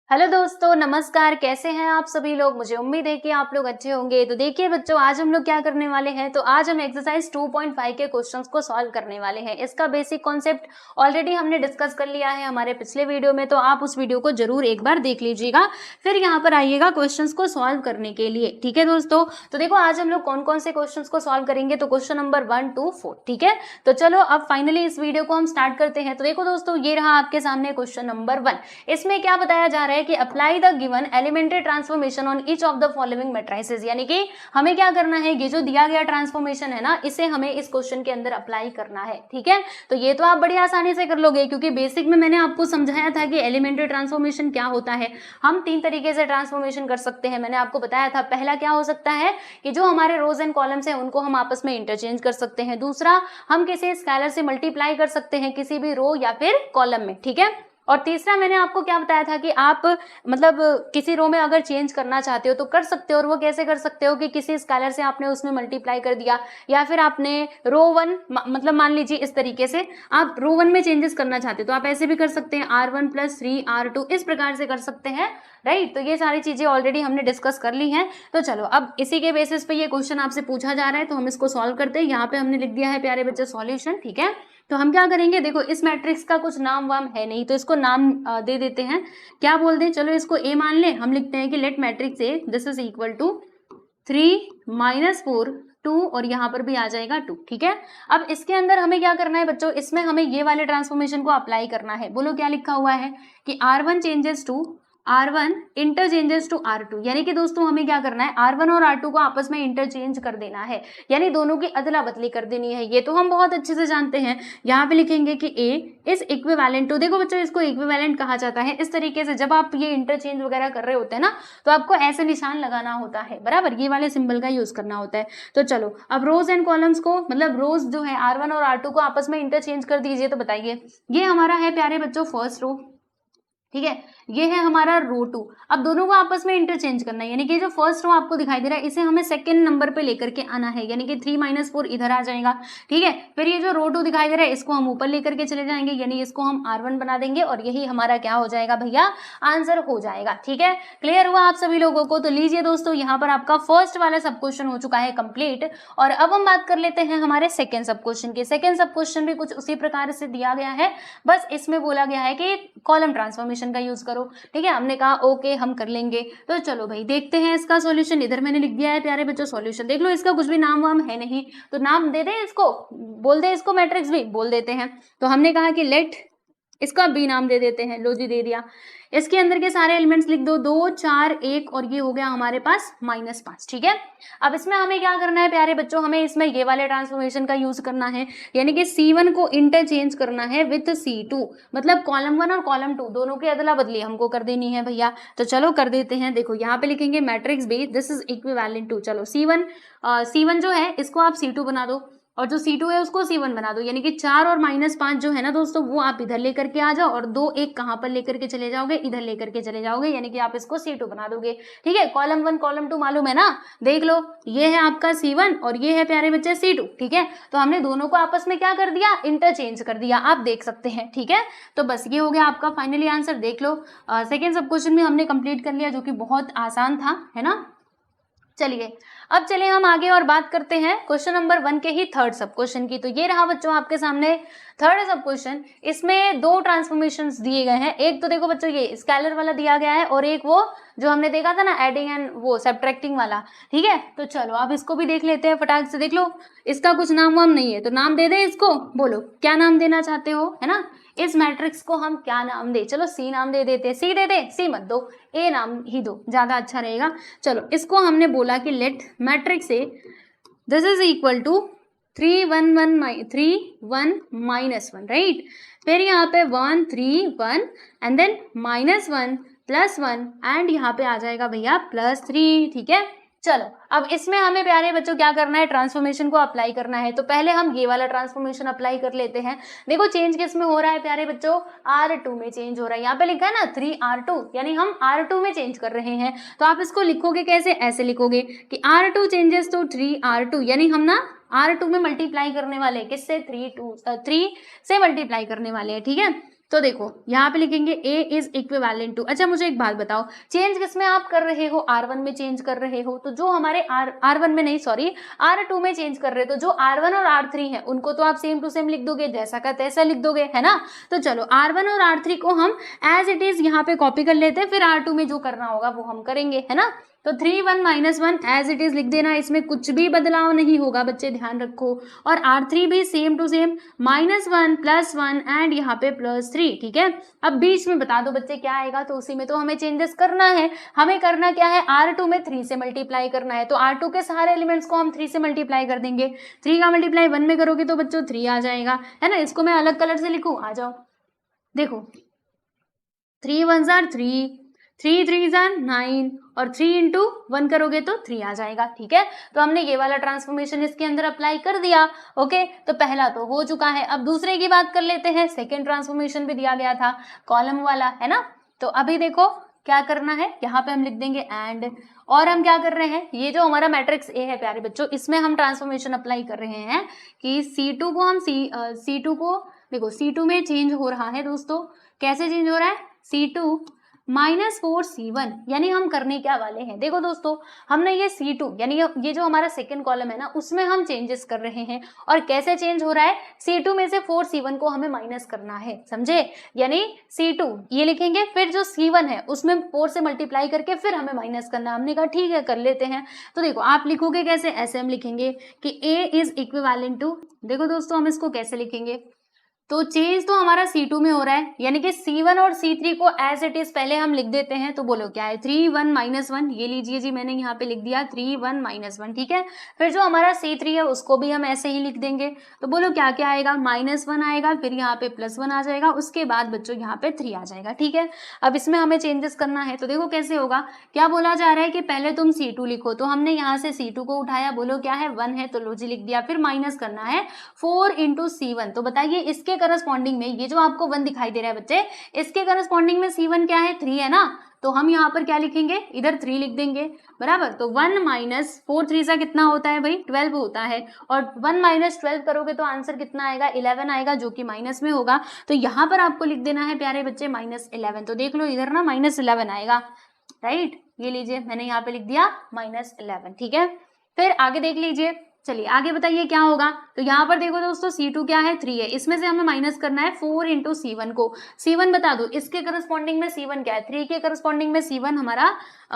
Hello दोस्तों, नमस्कार। कैसे हैं आप सभी लोग? मुझे उम्मीद है कि आप लोग अच्छे होंगे। तो देखिए बच्चों, आज हम लोग क्या करने वाले हैं, तो आज हम एक्सरसाइज 2.5 के क्वेश्चंस को सॉल्व करने वाले हैं। इसका बेसिक कॉन्सेप्ट ऑलरेडी हमने डिस्कस कर लिया है हमारे पिछले वीडियो में, तो आप उस वीडियो को जरूर एक बार देख लीजिएगा, फिर यहाँ पर आइएगा क्वेश्चंस को सॉल्व करने के लिए। ठीक है दोस्तों, तो देखो आज हम लोग कौन कौन से क्वेश्चन को सॉल्व करेंगे, तो क्वेश्चन नंबर 1 to 4। ठीक है, तो चलो अब फाइनली इस वीडियो को हम स्टार्ट करते हैं। तो देखो दोस्तों, ये रहा आपके सामने क्वेश्चन नंबर 1। इसमें क्या बताया जा रहा है कि apply the given elementary transformation on each of the following matrices, यानी कि हमें क्या करना है, ये जो दिया गया ट्रांसफॉर्मेशन है ना, इसे हमें इस क्वेश्चन के अंदर अप्लाई करना है। ठीक है, तो ये तो आप बड़ी आसानी से कर लोगे, क्योंकि बेसिक में मैंने आपको समझाया था कि एलिमेंट्री ट्रांसफॉर्मेशन क्या होता है। हम 3 तरीके से ट्रांसफॉर्मेशन कर सकते हैं, मैंने आपको बताया था। पहला क्या हो सकता है कि जो हमारे रोज एंड कॉलम्स है उनको हम आपस में इंटरचेंज कर सकते हैं। दूसरा, हम किसी स्केलर से मल्टीप्लाई कर सकते हैं किसी भी रो या फिर कॉलम में। ठीक है, और तीसरा मैंने आपको क्या बताया था कि आप मतलब किसी रो में अगर चेंज करना चाहते हो तो कर सकते हो। और वो कैसे कर सकते हो कि किसी स्केलर से आपने उसमें मल्टीप्लाई कर दिया, या फिर आपने रो 1 मतलब मान लीजिए इस तरीके से आप रो 1 में चेंजेस करना चाहते हो तो आप ऐसे भी कर सकते हैं, R1 + 3R2 इस प्रकार से कर सकते हैं। राइट, तो ये सारी चीजें ऑलरेडी हमने डिस्कस कर ली हैं। तो चलो अब इसी के बेसिस पे ये क्वेश्चन आपसे पूछा जा रहा है, तो हम इसको सॉल्व करते हैं। यहाँ पे हमने लिख दिया है प्यारे बच्चे सॉल्यूशन। ठीक है, तो हम क्या करेंगे, देखो इस मैट्रिक्स का कुछ नाम वाम है नहीं, तो इसको नाम दे देते हैं। क्या बोल दें, चलो इसको ए मान लें। हम लिखते हैं कि let matrix A this is equal to 3 - 4 2 और यहाँ पर भी आ जाएगा 2। ठीक है, अब इसके अंदर हमें क्या करना है बच्चों, इसमें हमें ये वाले ट्रांसफॉर्मेशन को अप्लाई करना है। बोलो क्या लिखा हुआ है कि R1 changes to R1 interchanges to R2, यानी कि दोस्तों हमें क्या करना है, R1 और R2 को आपस में इंटरचेंज कर देना है, यानी दोनों की अदला बदली कर देनी है। ये तो हम बहुत अच्छे से जानते हैं। यहाँ पे लिखेंगे कि A इज इक्विवेलेंट टू, देखो बच्चों इसको इक्विवेलेंट कहा जाता है इस तरीके से, जब आप ये इंटरचेंज वगैरह कर रहे होते हैं ना, तो आपको ऐसे निशान लगाना होता है, बराबर, ये वाले सिंबल का यूज करना होता है। तो चलो अब रोज एंड कॉलम्स को, मतलब रोज जो है R1 और R2 को आपस में इंटरचेंज कर दीजिए। तो बताइए, ये हमारा है प्यारे बच्चों फर्स्ट रो। ठीक है, ये है हमारा रो 2। अब दोनों को आपस में इंटरचेंज करना है, यानी कि जो फर्स्ट रो आपको दिखाई दे रहा है इसे हमें सेकंड नंबर पे लेकर के आना है, यानी कि 3 - 4 इधर आ जाएगा। ठीक है, फिर ये जो रो 2 दिखाई दे रहा है इसको हम ऊपर लेकर के चले जाएंगे, यानी इसको हम R1 बना देंगे, और यही हमारा क्या हो जाएगा भैया, आंसर हो जाएगा। ठीक है, क्लियर हुआ आप सभी लोगों को? तो लीजिए दोस्तों, यहाँ पर आपका फर्स्ट वाला सब क्वेश्चन हो चुका है कंप्लीट। और अब हम बात कर लेते हैं हमारे सेकेंड सब क्वेश्चन की। सेकेंड सब क्वेश्चन भी कुछ उसी प्रकार से दिया गया है, बस इसमें बोला गया है कि कॉलम ट्रांसफॉर्मेशन का यूज करो। ठीक है, हमने कहा ओके हम कर लेंगे। तो चलो भाई देखते हैं इसका सॉल्यूशन। इधर मैंने लिख दिया है प्यारे बच्चों सॉल्यूशन, देख लो इसका कुछ भी नाम वाम है नहीं, तो नाम दे दे इसको, बोल दे इसको मैट्रिक्स भी बोल देते हैं। तो हमने कहा कि लेट इसका बी नाम दे देते हैं, लो जी दे दिया। इसके अंदर के सारे एलिमेंट्स लिख दो, 2 4 1, और ये हो गया हमारे पास -5। ठीक है, अब इसमें हमें क्या करना है प्यारे बच्चों, हमें इसमें ये वाले ट्रांसफॉर्मेशन का यूज करना है, यानी कि C1 को इंटरचेंज करना है विथ C2, मतलब कॉलम 1 और कॉलम 2 दोनों की अदला बदली हमको कर देनी है भैया। तो चलो कर देते हैं। देखो यहाँ पे लिखेंगे matrix B this is equivalent to, चलो C1 जो है इसको आप C2 बना दो, और जो C2 है उसको C1 बना दो, यानी कि 4 और -5 जो है ना दोस्तों, वो आप इधर लेकर के आ जाओ, और 2 1 कहाँ पर लेकर के चले जाओगे, इधर लेकर के चले जाओगे, यानी कि आप इसको C2 बना दोगे। ठीक है, कॉलम 1 कॉलम 2 मालूम है ना, देख लो ये है आपका C1 और ये है प्यारे बच्चे C2। ठीक है, तो हमने दोनों को आपस में क्या कर दिया, इंटरचेंज कर दिया, आप देख सकते हैं। ठीक है, तो बस ये हो गया आपका फाइनली आंसर, देख लो। सेकेंड सब क्वेश्चन भी हमने कंप्लीट कर लिया, जो कि बहुत आसान था, है ना। चलिए अब चलिए हम आगे और बात करते हैं क्वेश्चन नंबर 1 के ही थर्ड सब क्वेश्चन की। तो ये रहा बच्चों आपके सामने थर्ड सब क्वेश्चन। इसमें 2 ट्रांसफॉर्मेशंस दिए गए हैं, एक तो देखो बच्चों ये स्केलर वाला दिया गया है, और एक वो जो हमने देखा था ना एडिंग एंड वो सब्ट्रैक्टिंग वाला। ठीक है, तो चलो अब इसको भी देख लेते हैं फटाक से। देख लो इसका कुछ नाम वाम नहीं है, तो नाम दे दे इसको, बोलो क्या नाम देना चाहते हो, है ना। इस मैट्रिक्स को हम क्या नाम दे, चलो C नाम दे देते, C दे दे, C मत दो, A नाम ही दो, ज्यादा अच्छा रहेगा। चलो इसको हमने बोला कि let matrix A this is equal to 3 1 -1, right. फिर यहाँ पे 1 3 1 एंड देन -1 +1 एंड यहाँ पे आ जाएगा भैया +3। ठीक है, चलो अब इसमें हमें प्यारे बच्चों क्या करना है, ट्रांसफॉर्मेशन को अप्लाई करना है। तो पहले हम ये वाला ट्रांसफॉर्मेशन अप्लाई कर लेते हैं। देखो चेंज किस में हो रहा है प्यारे बच्चों, R2 में चेंज हो रहा है। यहाँ पे लिखा है ना 3R2, यानी हम R2 में चेंज कर रहे हैं। तो आप इसको लिखोगे कैसे, ऐसे लिखोगे कि R2 चेंजेस टू 3R2, यानी हम ना R2 में मल्टीप्लाई करने वाले, किससे 3 से मल्टीप्लाई करने वाले हैं। ठीक है, तो देखो यहाँ पे लिखेंगे A इज इक्विवेलेंट टू, अच्छा मुझे एक बात बताओ, चेंज किसमें आप कर रहे हो, R1 में चेंज कर रहे हो, तो जो हमारे R1 में नहीं सॉरी R2 में चेंज कर रहे हो, तो जो R1 और R3 है उनको तो आप सेम टू सेम लिख दोगे, जैसा का तैसा लिख दोगे, है ना। तो चलो R1 और R3 को हम एज इट इज यहाँ पे कॉपी कर लेते हैं, फिर R2 में जो करना होगा वो हम करेंगे, है ना। तो 3 1 -1 एज इट इज लिख देना, इसमें कुछ भी बदलाव नहीं होगा बच्चे, ध्यान रखो। और R3 भी सेम टू सेम -1 +1 एंड यहाँ पे +3, ठीक है। अब बीच में बता दो बच्चे क्या आएगा, तो उसी में तो हमें चेंजेस करना है। हमें करना क्या है, R2 में 3 से मल्टीप्लाई करना है, तो R2 के सारे एलिमेंट्स को हम 3 से मल्टीप्लाई कर देंगे। 3 का मल्टीप्लाई 1 में करोगे तो बच्चों 3 आ जाएगा, है ना। इसको मैं अलग कलर से लिखूं, आ जाओ देखो, 3 1 are 3, 3 3 are 9 और 3 इंटू 1 करोगे तो 3 आ जाएगा, ठीक है। तो हमने ये वाला ट्रांसफॉर्मेशन इसके अंदर अप्लाई कर दिया, ओके। तो पहला तो हो चुका है, अब दूसरे की बात कर लेते हैं। सेकेंड ट्रांसफॉर्मेशन भी दिया गया था कॉलम वाला, है ना। तो अभी देखो क्या करना है, यहाँ पे हम लिख देंगे एंड, और हम क्या कर रहे हैं, ये जो हमारा मैट्रिक्स ए है प्यारे बच्चों, इसमें हम ट्रांसफॉर्मेशन अप्लाई कर रहे हैं कि C2 को हम C2 को देखो C2 में चेंज हो रहा है दोस्तों, कैसे चेंज हो रहा है, C2 -4 C1, यानी हम करने क्या वाले हैं, देखो दोस्तों हमने ये C2 यानी ये जो हमारा सेकंड कॉलम है ना, उसमें हम चेंजेस कर रहे हैं। और कैसे चेंज हो रहा है, C2 में से 4 C1 को हमें माइनस करना है, समझे। यानी C2 ये लिखेंगे, फिर जो C1 है उसमें 4 से मल्टीप्लाई करके फिर हमें माइनस करना। हमने कहा ठीक है कर लेते हैं। तो देखो आप लिखोगे कैसे, ऐसे हम लिखेंगे कि A इज इक्विवेलेंट टू, देखो दोस्तों हम इसको कैसे लिखेंगे, तो चेंज तो हमारा C2 में हो रहा है, यानी कि C1 और C3 को एज इट इज पहले हम लिख देते हैं। तो बोलो क्या है, 3 1 -1, ये लीजिए जी, मैंने यहाँ पे लिख दिया 3 1 -1, ठीक है। फिर जो हमारा C3 है उसको भी हम ऐसे ही लिख देंगे। तो बोलो क्या क्या आएगा, -1 आएगा, फिर यहाँ पे +1 आ जाएगा, उसके बाद बच्चों यहाँ पे 3 आ जाएगा, ठीक है। अब इसमें हमें चेंजेस करना है, तो देखो कैसे होगा, क्या बोला जा रहा है कि पहले तुम C2 लिखो, तो हमने यहाँ से C2 को उठाया, बोलो क्या है 1 है, तो लो जी लिख दिया। फिर माइनस करना है 4 × C1, तो बताइए इसके करस्पॉन्डिंग में ये जो आपको 1 दिखाई दे रहा है बच्चे, इसके करस्पॉन्डिंग में C1 क्या है, 3 है ना। तो हम यहाँ पर क्या लिखेंगे, इधर 3 लिख देंगे, बराबर। तो 1 - 4 3 सा कितना होता है भाई, 12 होता है। और 1 - 12 करोगे तो आंसर कितना आएगा, 11 आएगा, जो कि माइनस में होगा। तो यहाँ पर आपको लिख देना है प्यारे बच्चे -11। तो देख लो इधर ना -11 आएगा, राइट। ये लीजिए मैंने यहाँ पे लिख दिया -11, ठीक है। फिर आगे देख लीजिए, चलिए आगे बताइए क्या होगा। तो यहाँ पर देखो दोस्तों C2 क्या है, 3 है, इसमें से हमें माइनस करना है 4 × C1 को। C1 बता दो, इसके करस्पॉन्डिंग में C1 क्या है, 3 के करस्पॉन्डिंग में C1 हमारा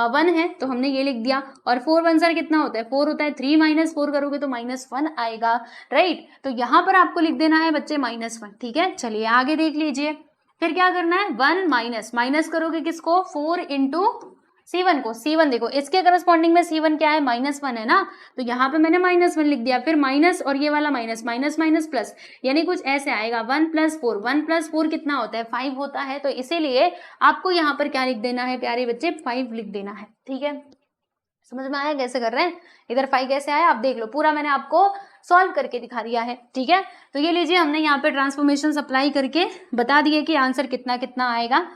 1 है, तो हमने ये लिख दिया। और 4 1 सर कितना होता है, 4 होता है, 3 - 4 करोगे तो -1 आएगा, राइट। तो यहाँ पर आपको लिख देना है बच्चे -1, ठीक है। चलिए आगे देख लीजिए, फिर क्या करना है, 1 माइनस करोगे किसको, 4 × C1 को। C1 देखो इसके करस्पॉन्डिंग में C1 क्या है, -1 है ना, तो यहाँ पे मैंने -1 लिख दिया। फिर माइनस और ये वाला माइनस प्लस, यानी कुछ ऐसे आएगा 1 + 4, 1 + 4 कितना होता है, 5 होता है। तो इसीलिए आपको यहाँ पर क्या लिख देना है प्यारे बच्चे, 5 लिख देना है, ठीक है। समझ में आया कैसे कर रहे हैं, इधर 5 कैसे आया, आप देख लो, पूरा मैंने आपको सॉल्व करके दिखा दिया है, ठीक है। तो ये लीजिए हमने यहाँ पे ट्रांसफॉर्मेशन अप्लाई करके बता दिए कि आंसर कितना कितना आएगा।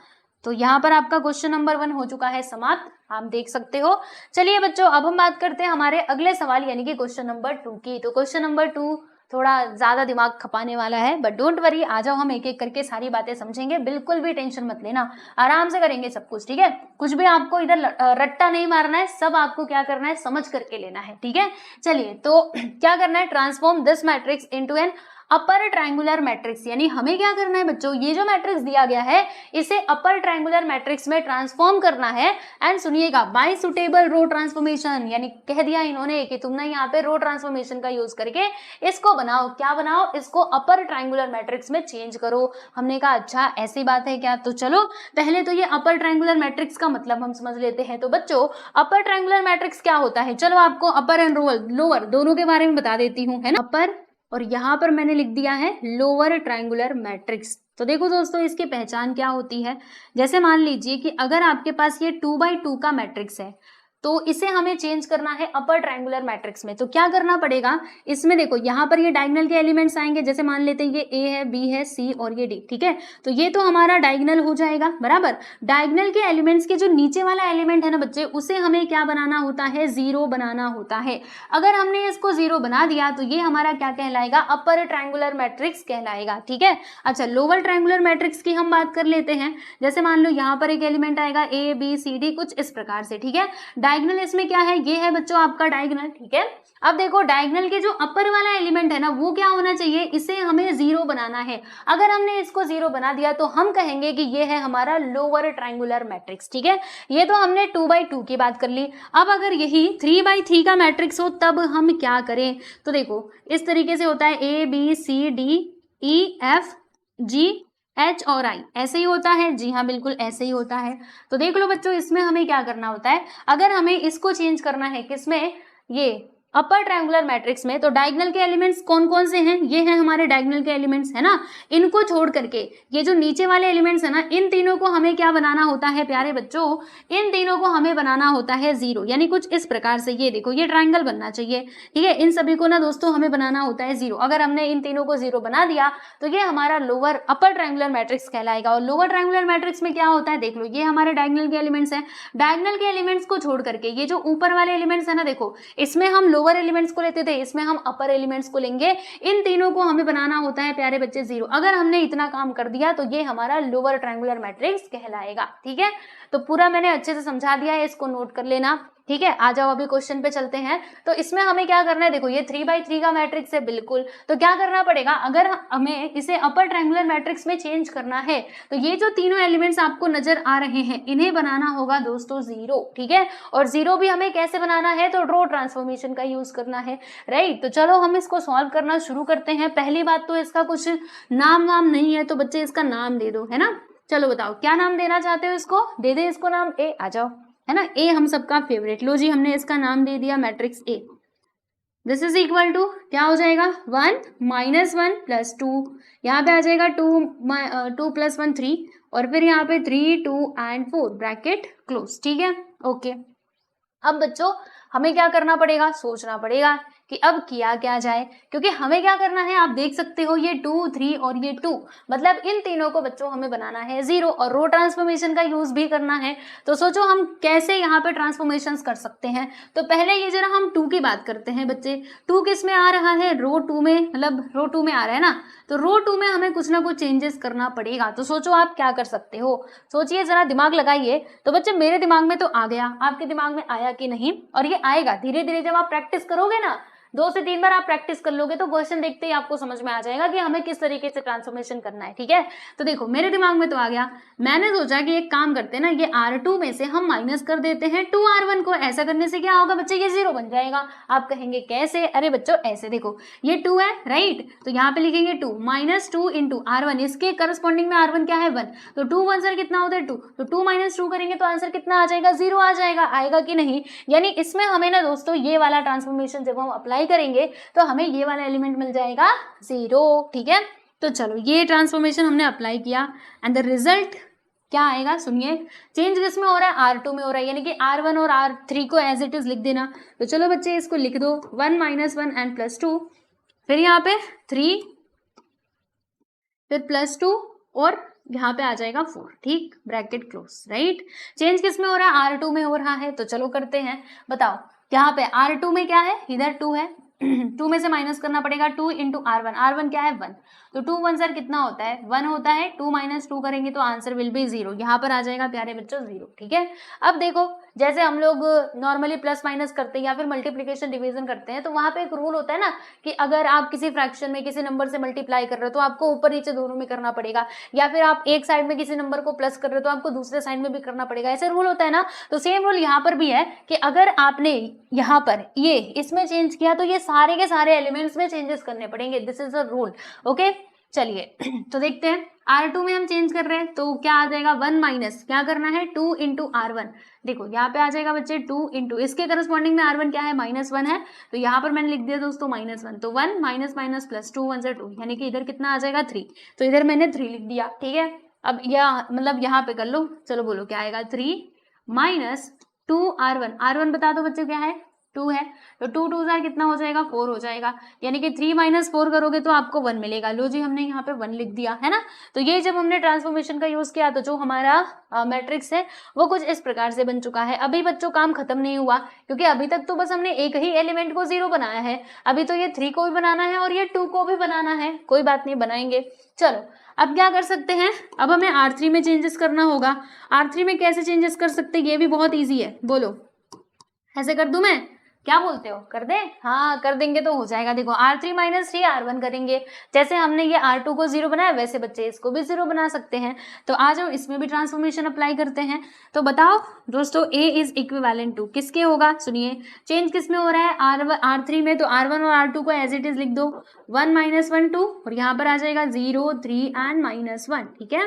तो यहाँ पर आपका क्वेश्चन नंबर 1 हो चुका है समाप्त, आप देख सकते हो। चलिए बच्चों अब हम बात करते हैं हमारे अगले सवाल यानी कि क्वेश्चन नंबर 2 की। तो क्वेश्चन नंबर 2 थोड़ा ज्यादा दिमाग खपाने वाला है, बट डोंट वरी, आ जाओ हम एक एक करके सारी बातें समझेंगे, बिल्कुल भी टेंशन मत लेना, आराम से करेंगे सब कुछ, ठीक है। कुछ भी आपको इधर रट्टा नहीं मारना है, सब आपको क्या करना है, समझ करके लेना है, ठीक है। चलिए तो क्या करना है, transform this matrix into an upper triangular matrix, यानी हमें क्या करना है बच्चों, ये जो मैट्रिक्स दिया गया है इसे अपर ट्रायंगुलर मैट्रिक्स में ट्रांसफॉर्म करना है। एंड सुनिएगा, बाय सुटेबल रो ट्रांसफॉर्मेशन, यानी कह दिया इन्होंने कि तुमने यहाँ पे रो ट्रांसफॉर्मेशन का यूज करके इसको बनाओ, क्या बनाओ, इसको अपर ट्रायंगुलर मैट्रिक्स में चेंज करो। हमने कहा अच्छा ऐसी बात है क्या, तो चलो पहले तो ये अपर ट्रायंगुलर मैट्रिक्स का मतलब हम समझ लेते हैं। तो बच्चों अपर ट्रायंगुलर मैट्रिक्स क्या होता है, चलो आपको अपर एंड लोअर दोनों के बारे में बता देती हूँ, है ना। अपर और यहाँ पर मैंने लिख दिया है लोअर ट्रायंगुलर मैट्रिक्स। तो देखो दोस्तों इसकी पहचान क्या होती है, जैसे मान लीजिए कि अगर आपके पास ये 2 by 2 का मैट्रिक्स है, तो इसे हमें चेंज करना है अपर ट्रायंगुलर मैट्रिक्स में। तो क्या करना पड़ेगा, इसमें देखो यहाँ पर ये डायगोनल के एलिमेंट्स आएंगे, जैसे मान लेते हैं ये ए है, बी है, सी और ये डी, ठीक है। तो ये तो हमारा डायगोनल हो जाएगा बराबर। डायगोनल के एलिमेंट्स के जो नीचे वाला एलिमेंट है ना बच्चे, उसे हमें क्या बनाना होता है, जीरो बनाना होता है। अगर हमने इसको जीरो बना दिया तो ये हमारा क्या कहलाएगा, अपर ट्रायंगुलर मैट्रिक्स कहलाएगा, ठीक है। अच्छा, लोअर ट्रायंगुलर मैट्रिक्स की हम बात कर लेते हैं। जैसे मान लो यहाँ पर एक एलिमेंट आएगा ए बी सी डी, कुछ इस प्रकार से, ठीक है। डायगोनल इसमें क्या है, ये है बच्चों आपका डायगोनल, ठीक है। अब देखो डायगोनल के जो अपर वाला एलिमेंट है ना, वो क्या होना चाहिए, इसे हमें जीरो बनाना है। अगर हमने इसको जीरो बना दिया तो हम कहेंगे कि ये है हमारा लोअर ट्रायंगुलर मैट्रिक्स, ठीक है। ये तो हमने 2/2 की बात कर ली। अब अगर यही 3/3 का मैट्रिक्स हो तब हम क्या करें, तो देखो इस तरीके से होता है, A B C D E F G H और आई, ऐसे ही होता है। जी हाँ, बिल्कुल ऐसे ही होता है। तो देख लो बच्चों, इसमें हमें क्या करना होता है, अगर हमें इसको चेंज करना है किसमें, ये अपर ट्रायंगुलर मैट्रिक्स में, तो डायगोनल के एलिमेंट्स कौन कौन से हैं, ये हैं हमारे डायगोनल के एलिमेंट्स, है ना। इनको छोड़ करके ये जो नीचे वाले एलिमेंट्स है ना, इन तीनों को हमें क्या बनाना होता है प्यारे बच्चों, इन तीनों को हमें बनाना होता है जीरो, यानी कुछ इस प्रकार से। ये देखो ये ट्रायंगल बनना चाहिए, ठीक है। इन सभी को ना दोस्तों हमें बनाना होता है जीरो। अगर हमने इन तीनों को जीरो बना दिया तो ये हमारा लोअर अपर ट्रायंगुलर मैट्रिक्स कहलाएगा। और लोअर ट्रायंगुलर मैट्रिक्स में क्या होता है, देख लो ये हमारे डायगोनल के एलिमेंट्स हैं। डायगोनल के एलिमेंट्स को छोड़ करके ये जो ऊपर वाले एलिमेंट्स है ना, देखो इसमें हम लोअर एलिमेंट्स को लेते थे, इसमें हम अपर एलिमेंट्स को लेंगे। इन तीनों को हमें बनाना होता है प्यारे बच्चे जीरो। अगर हमने इतना काम कर दिया तो ये हमारा लोअर ट्रायंगुलर मैट्रिक्स कहलाएगा, ठीक है। तो पूरा मैंने अच्छे से समझा दिया है, इसको नोट कर लेना, ठीक है। आ जाओ अभी क्वेश्चन पे चलते हैं। तो इसमें हमें क्या करना है, देखो ये 3/3 का मैट्रिक्स है बिल्कुल। तो क्या करना पड़ेगा, अगर हमें इसे अपर ट्रायंगुलर मैट्रिक्स में चेंज करना है तो ये जो तीनों एलिमेंट्स आपको नजर आ रहे हैं, इन्हें बनाना होगा दोस्तों जीरो, ठीक है। और जीरो भी हमें कैसे बनाना है, तो ड्रॉ ट्रांसफॉर्मेशन का यूज करना है, राइट। तो चलो हम इसको सॉल्व करना शुरू करते हैं। पहली बात तो इसका कुछ नाम वाम नहीं है, तो बच्चे इसका नाम दे दो, है ना। चलो बताओ क्या नाम देना चाहते हो, इसको दे दे इसको नाम ए, आ जाओ, है ना। ए हम सबका फेवरेट, लो जी हमने इसका नाम दे दिया matrix A. This is equal to क्या हो जाएगा, 1 - 1 + 2, यहाँ पे आ जाएगा 2 + 1 3, और फिर यहाँ पे 3 2 एंड 4 ब्रैकेट क्लोज, ठीक है, ओके। अब बच्चों हमें क्या करना पड़ेगा, सोचना पड़ेगा कि अब किया क्या जाए, क्योंकि हमें क्या करना है, आप देख सकते हो ये 2 3 और ये 2, मतलब इन तीनों को बच्चों हमें बनाना है जीरो, और रो ट्रांसफॉर्मेशन का यूज भी करना है। तो सोचो हम कैसे यहाँ पे ट्रांसफॉर्मेशंस कर सकते हैं। तो पहले ये जरा हम 2 की बात करते हैं बच्चे। 2 किस में आ रहा है, रो 2 में, मतलब रो 2 में आ रहा है ना। तो रो 2 में हमें कुछ ना कुछ चेंजेस करना पड़ेगा। तो सोचो आप क्या कर सकते हो, सोचिए जरा, दिमाग लगाइए। तो बच्चे मेरे दिमाग में तो आ गया, आपके दिमाग में आया कि नहीं, और ये आएगा धीरे धीरे। जब आप प्रैक्टिस करोगे ना, 2 से 3 बार आप प्रैक्टिस कर लोगे तो क्वेश्चन देखते ही आपको समझ में आ जाएगा कि हमें किस तरीके से ट्रांसफॉर्मेशन करना है, ठीक है। तो देखो मेरे दिमाग में तो आ गया, मैंने सोचा कि एक काम करते हैं ना, ये R2 में से हम माइनस कर देते हैं 2R1 को। ऐसा करने से क्या होगा बच्चे, ये जीरो बन जाएगा। आप कहेंगे कैसे, अरे बच्चों ऐसे, देखो ये 2 है, राइट। तो यहाँ पे लिखेंगे 2 - 2 × R1, इसके करस्पॉन्डिंग में R1 क्या है 1, तो 2 आंसर कितना होता है 2, तो 2 - 2 करेंगे तो आंसर कितना आ जाएगा, जीरो आ जाएगा। आएगा कि नहीं, यानी इसमें हमें ना दोस्तों ये वाला ट्रांसफॉर्मेशन जब हम अप्लाई करेंगे तो हमें ये वाला एलिमेंट मिल जाएगा जीरो, ठीक है। तो चलो ये ट्रांसफॉर्मेशन हमने अप्लाई किया, एंड द रिजल्ट क्या आएगा, सुनिए। चेंज किस में हो रहा है, R2 में हो रहा है, यानी कि R1 और R3 को एज इट इज लिख देना। तो चलो बच्चे इसको लिख दो, 1 - 1 एंड +2, फिर यहाँ पे 3, फिर +2, और यहाँ पे आ जाएगा 4, ठीक, ब्रैकेट क्लोज, राइट। चेंज किस में हो रहा है, R2 में हो रहा है। तो चलो करते हैं, बताओ यहाँ पे R2 में क्या है, इधर 2 है, 2 में से माइनस करना पड़ेगा, 2 × R1, R1 क्या है 1, तो 2 1 सर कितना होता है 1 होता है, 2 - 2 करेंगे तो आंसर विल बी जीरो, यहाँ पर आ जाएगा प्यारे बच्चों जीरो, ठीक है। अब देखो जैसे हम लोग नॉर्मली प्लस माइनस करते हैं या फिर मल्टीप्लिकेशन डिवीजन करते हैं, तो वहाँ पे एक रूल होता है ना कि अगर आप किसी फ्रैक्शन में किसी नंबर से मल्टीप्लाई कर रहे हो तो आपको ऊपर नीचे दोनों में करना पड़ेगा, या फिर आप एक साइड में किसी नंबर को प्लस कर रहे हो तो आपको दूसरे साइड में भी करना पड़ेगा, ऐसे रूल होता है ना। तो सेम रूल यहाँ पर भी है कि अगर आपने यहाँ पर ये इसमें चेंज किया तो ये सारे के सारे एलिमेंट्स में चेंजेस करने पड़ेंगे, this is a rule, okay. चलिए तो देखते हैं, R2 में हम चेंज कर रहे हैं तो क्या आ जाएगा 1 माइनस क्या करना है 2 × R1, देखो यहाँ पे आ जाएगा बच्चे 2 × इसके करस्पॉन्डिंग में R1 क्या है -1 है, तो यहाँ पर मैंने लिख दिया दोस्तों -1, तो 1 - +2 1 से 2, यानी कि इधर कितना आ जाएगा 3, तो इधर मैंने 3 लिख दिया, ठीक है। अब यह मतलब यहाँ पे कर लो, चलो बोलो क्या आएगा 3 - 2r1 बता दो बच्चे क्या है 2 है, तो 2 2 जार कितना हो जाएगा 4 हो जाएगा, यानी कि 3 - 4 करोगे तो आपको 1 मिलेगा। लो जी हमने यहाँ पे 1 लिख दिया है ना। तो ये जब हमने ट्रांसफॉर्मेशन का यूज किया तो जो हमारा मैट्रिक्स है वो कुछ इस प्रकार से बन चुका है। अभी बच्चों काम खत्म नहीं हुआ, क्योंकि अभी तक तो बस हमने एक ही एलिमेंट को 0 बनाया है, अभी तो ये 3 को भी बनाना है और ये 2 को भी बनाना है। कोई बात नहीं, बनाएंगे। चलो अब क्या कर सकते हैं, अब हमें R3 में चेंजेस करना होगा। R3 में कैसे चेंजेस कर सकते हैं, ये भी बहुत ईजी है। बोलो, ऐसे कर दूं मैं, क्या बोलते हो, कर दें? हाँ कर देंगे तो हो जाएगा। देखो R3 - 3R1 करेंगे, जैसे हमने ये R2 को 0 बनाया वैसे बच्चे इसको भी 0 बना सकते हैं। तो आज हम इसमें भी ट्रांसफॉर्मेशन अप्लाई करते हैं। तो बताओ दोस्तों, A इज इक्विवेलेंट टू किसके होगा, सुनिए चेंज किस में हो रहा है, R3 में, तो R1 और R2 को एज इट इज लिख दो, 1 - 1 2, और यहाँ पर आ जाएगा 0 3 एंड -1, ठीक है।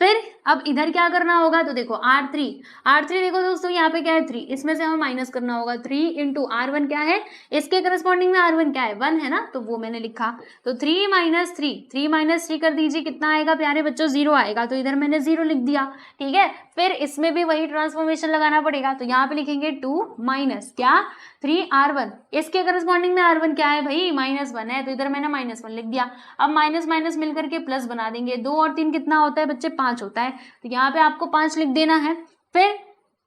फिर अब इधर क्या करना होगा, तो देखो R3 देखो दोस्तों यहाँ पे क्या है 3, इसमें से हमें माइनस करना होगा 3 इंटू R1 क्या है, इसके करस्पॉन्डिंग में R1 क्या है 1 है ना, तो वो मैंने लिखा। तो 3 - 3 कर दीजिए, कितना आएगा प्यारे बच्चों 0 आएगा, तो इधर मैंने 0 लिख दिया, ठीक है। फिर इसमें भी वही ट्रांसफॉर्मेशन लगाना पड़ेगा, तो यहाँ पे लिखेंगे 2 माइनस क्या 3R1, इसके करस्पॉन्डिंग में R1 क्या है भाई -1 है, तो इधर मैंने -1 लिख दिया। अब माइनस माइनस मिल करके प्लस बना देंगे, 2 और 3 कितना होता है बच्चे 5 होता है, तो यहाँ पे आपको 5 लिख देना है। फिर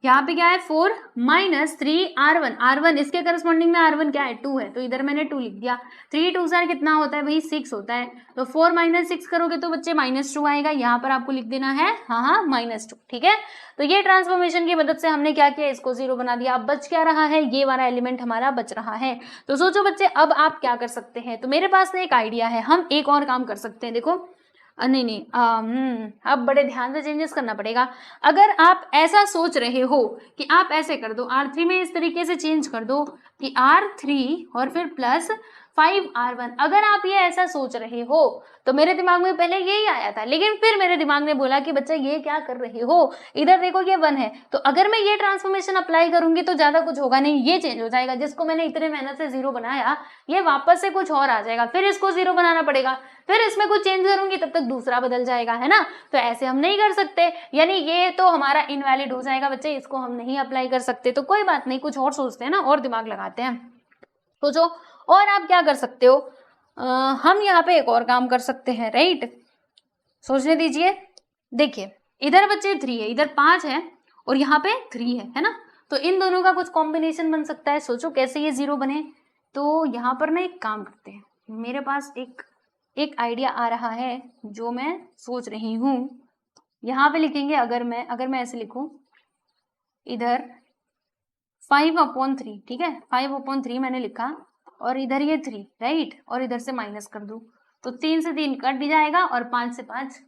यहाँ पे क्या है 4 - 3R1, इसके करस्पॉन्डिंग में R1 क्या है 2 है, तो इधर मैंने 2 लिख दिया। 3 2 जार कितना होता है भाई 6 होता है, तो 4 - 6 करोगे तो बच्चे -2 आएगा, यहाँ पर आपको लिख देना है हाँ -2, ठीक है। तो ये ट्रांसफॉर्मेशन की मदद से हमने क्या किया, इसको 0 बना दिया। अब बच क्या रहा है, ये वाला एलिमेंट हमारा बच रहा है। तो सोचो बच्चे अब आप क्या कर सकते हैं, तो मेरे पास एक आइडिया है, हम एक और काम कर सकते हैं। देखो नहीं अब बड़े ध्यान से चेंजेस करना पड़ेगा। अगर आप ऐसा सोच रहे हो कि आप ऐसे कर दो, R3 में इस तरीके से चेंज कर दो कि R3 और फिर प्लस 5R1, अगर आप ये ऐसा सोच रहे हो तो मेरे दिमाग में पहले यही आया था, लेकिन फिर मेरे दिमाग ने बोला कि बच्चा ये क्या कर रहे हो, इधर देखो ये 1 है, तो अगर मैं ये ट्रांसफॉर्मेशन अप्लाई करूंगी तो ज्यादा कुछ होगा नहीं, ये चेंज हो जाएगा, जिसको मैंने इतने मेहनत से 0 बनाया ये वापस से कुछ और आ जाएगा, फिर इसको 0 बनाना पड़ेगा, फिर इसमें कुछ चेंज करूंगी तब तक दूसरा बदल जाएगा, है ना। तो ऐसे हम नहीं कर सकते, यानी ये तो हमारा इनवैलिड हो जाएगा बच्चे, इसको हम नहीं अप्लाई कर सकते। तो कोई बात नहीं, कुछ और सोचते हैं ना, और दिमाग लगाते हैं। तो जो और आप क्या कर सकते हो, हम यहाँ पे एक और काम कर सकते हैं, राइट, सोचने दीजिए। देखिए इधर बच्चे 3 है, इधर 5 है और यहाँ पे 3 है ना, तो इन दोनों का कुछ कॉम्बिनेशन बन सकता है। सोचो कैसे ये 0 बने। तो यहाँ पर ना एक काम करते हैं, मेरे पास एक आइडिया आ रहा है जो मैं सोच रही हूँ। यहाँ पे लिखेंगे, अगर मैं ऐसे लिखूं, इधर 5/3, ठीक है, 5/3 मैंने लिखा, और इधर ये 3, राइट, और इधर से माइनस कर दूं तो 3 से 3 कट भी जाएगा और 5 से 5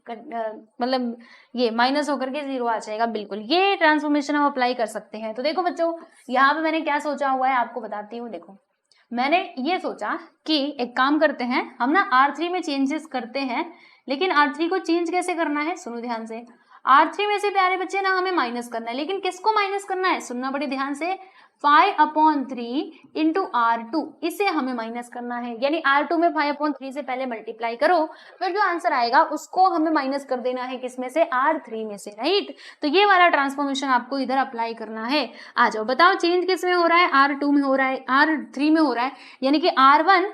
मतलब ये माइनस होकर के 0 आ जाएगा। बिल्कुल ये ट्रांसफॉर्मेशन हम अप्लाई कर सकते हैं। तो देखो बच्चों, यहाँ पे मैंने क्या सोचा हुआ है आपको बताती हूँ। देखो मैंने ये सोचा कि एक काम करते हैं, हम ना R3 में चेंजेस करते हैं, लेकिन R3 को चेंज कैसे करना है, सुनो ध्यान से। R3 में से प्यारे बच्चे ना हमें माइनस करना है, लेकिन किसको माइनस करना है, सुनना बड़े ध्यान से, 5/3 इंटू R2, इसे हमें माइनस करना है। यानी R2 में 5/3 से पहले मल्टीप्लाई करो, फिर जो आंसर आएगा उसको हमें माइनस कर देना है, किसमें से, R3 में से, राइट। तो ये वाला ट्रांसफॉर्मेशन आपको इधर अप्लाई करना है। आ जाओ बताओ, चेंज किस में हो रहा है, R2 में हो रहा है, R3 में हो रहा है, यानी कि R1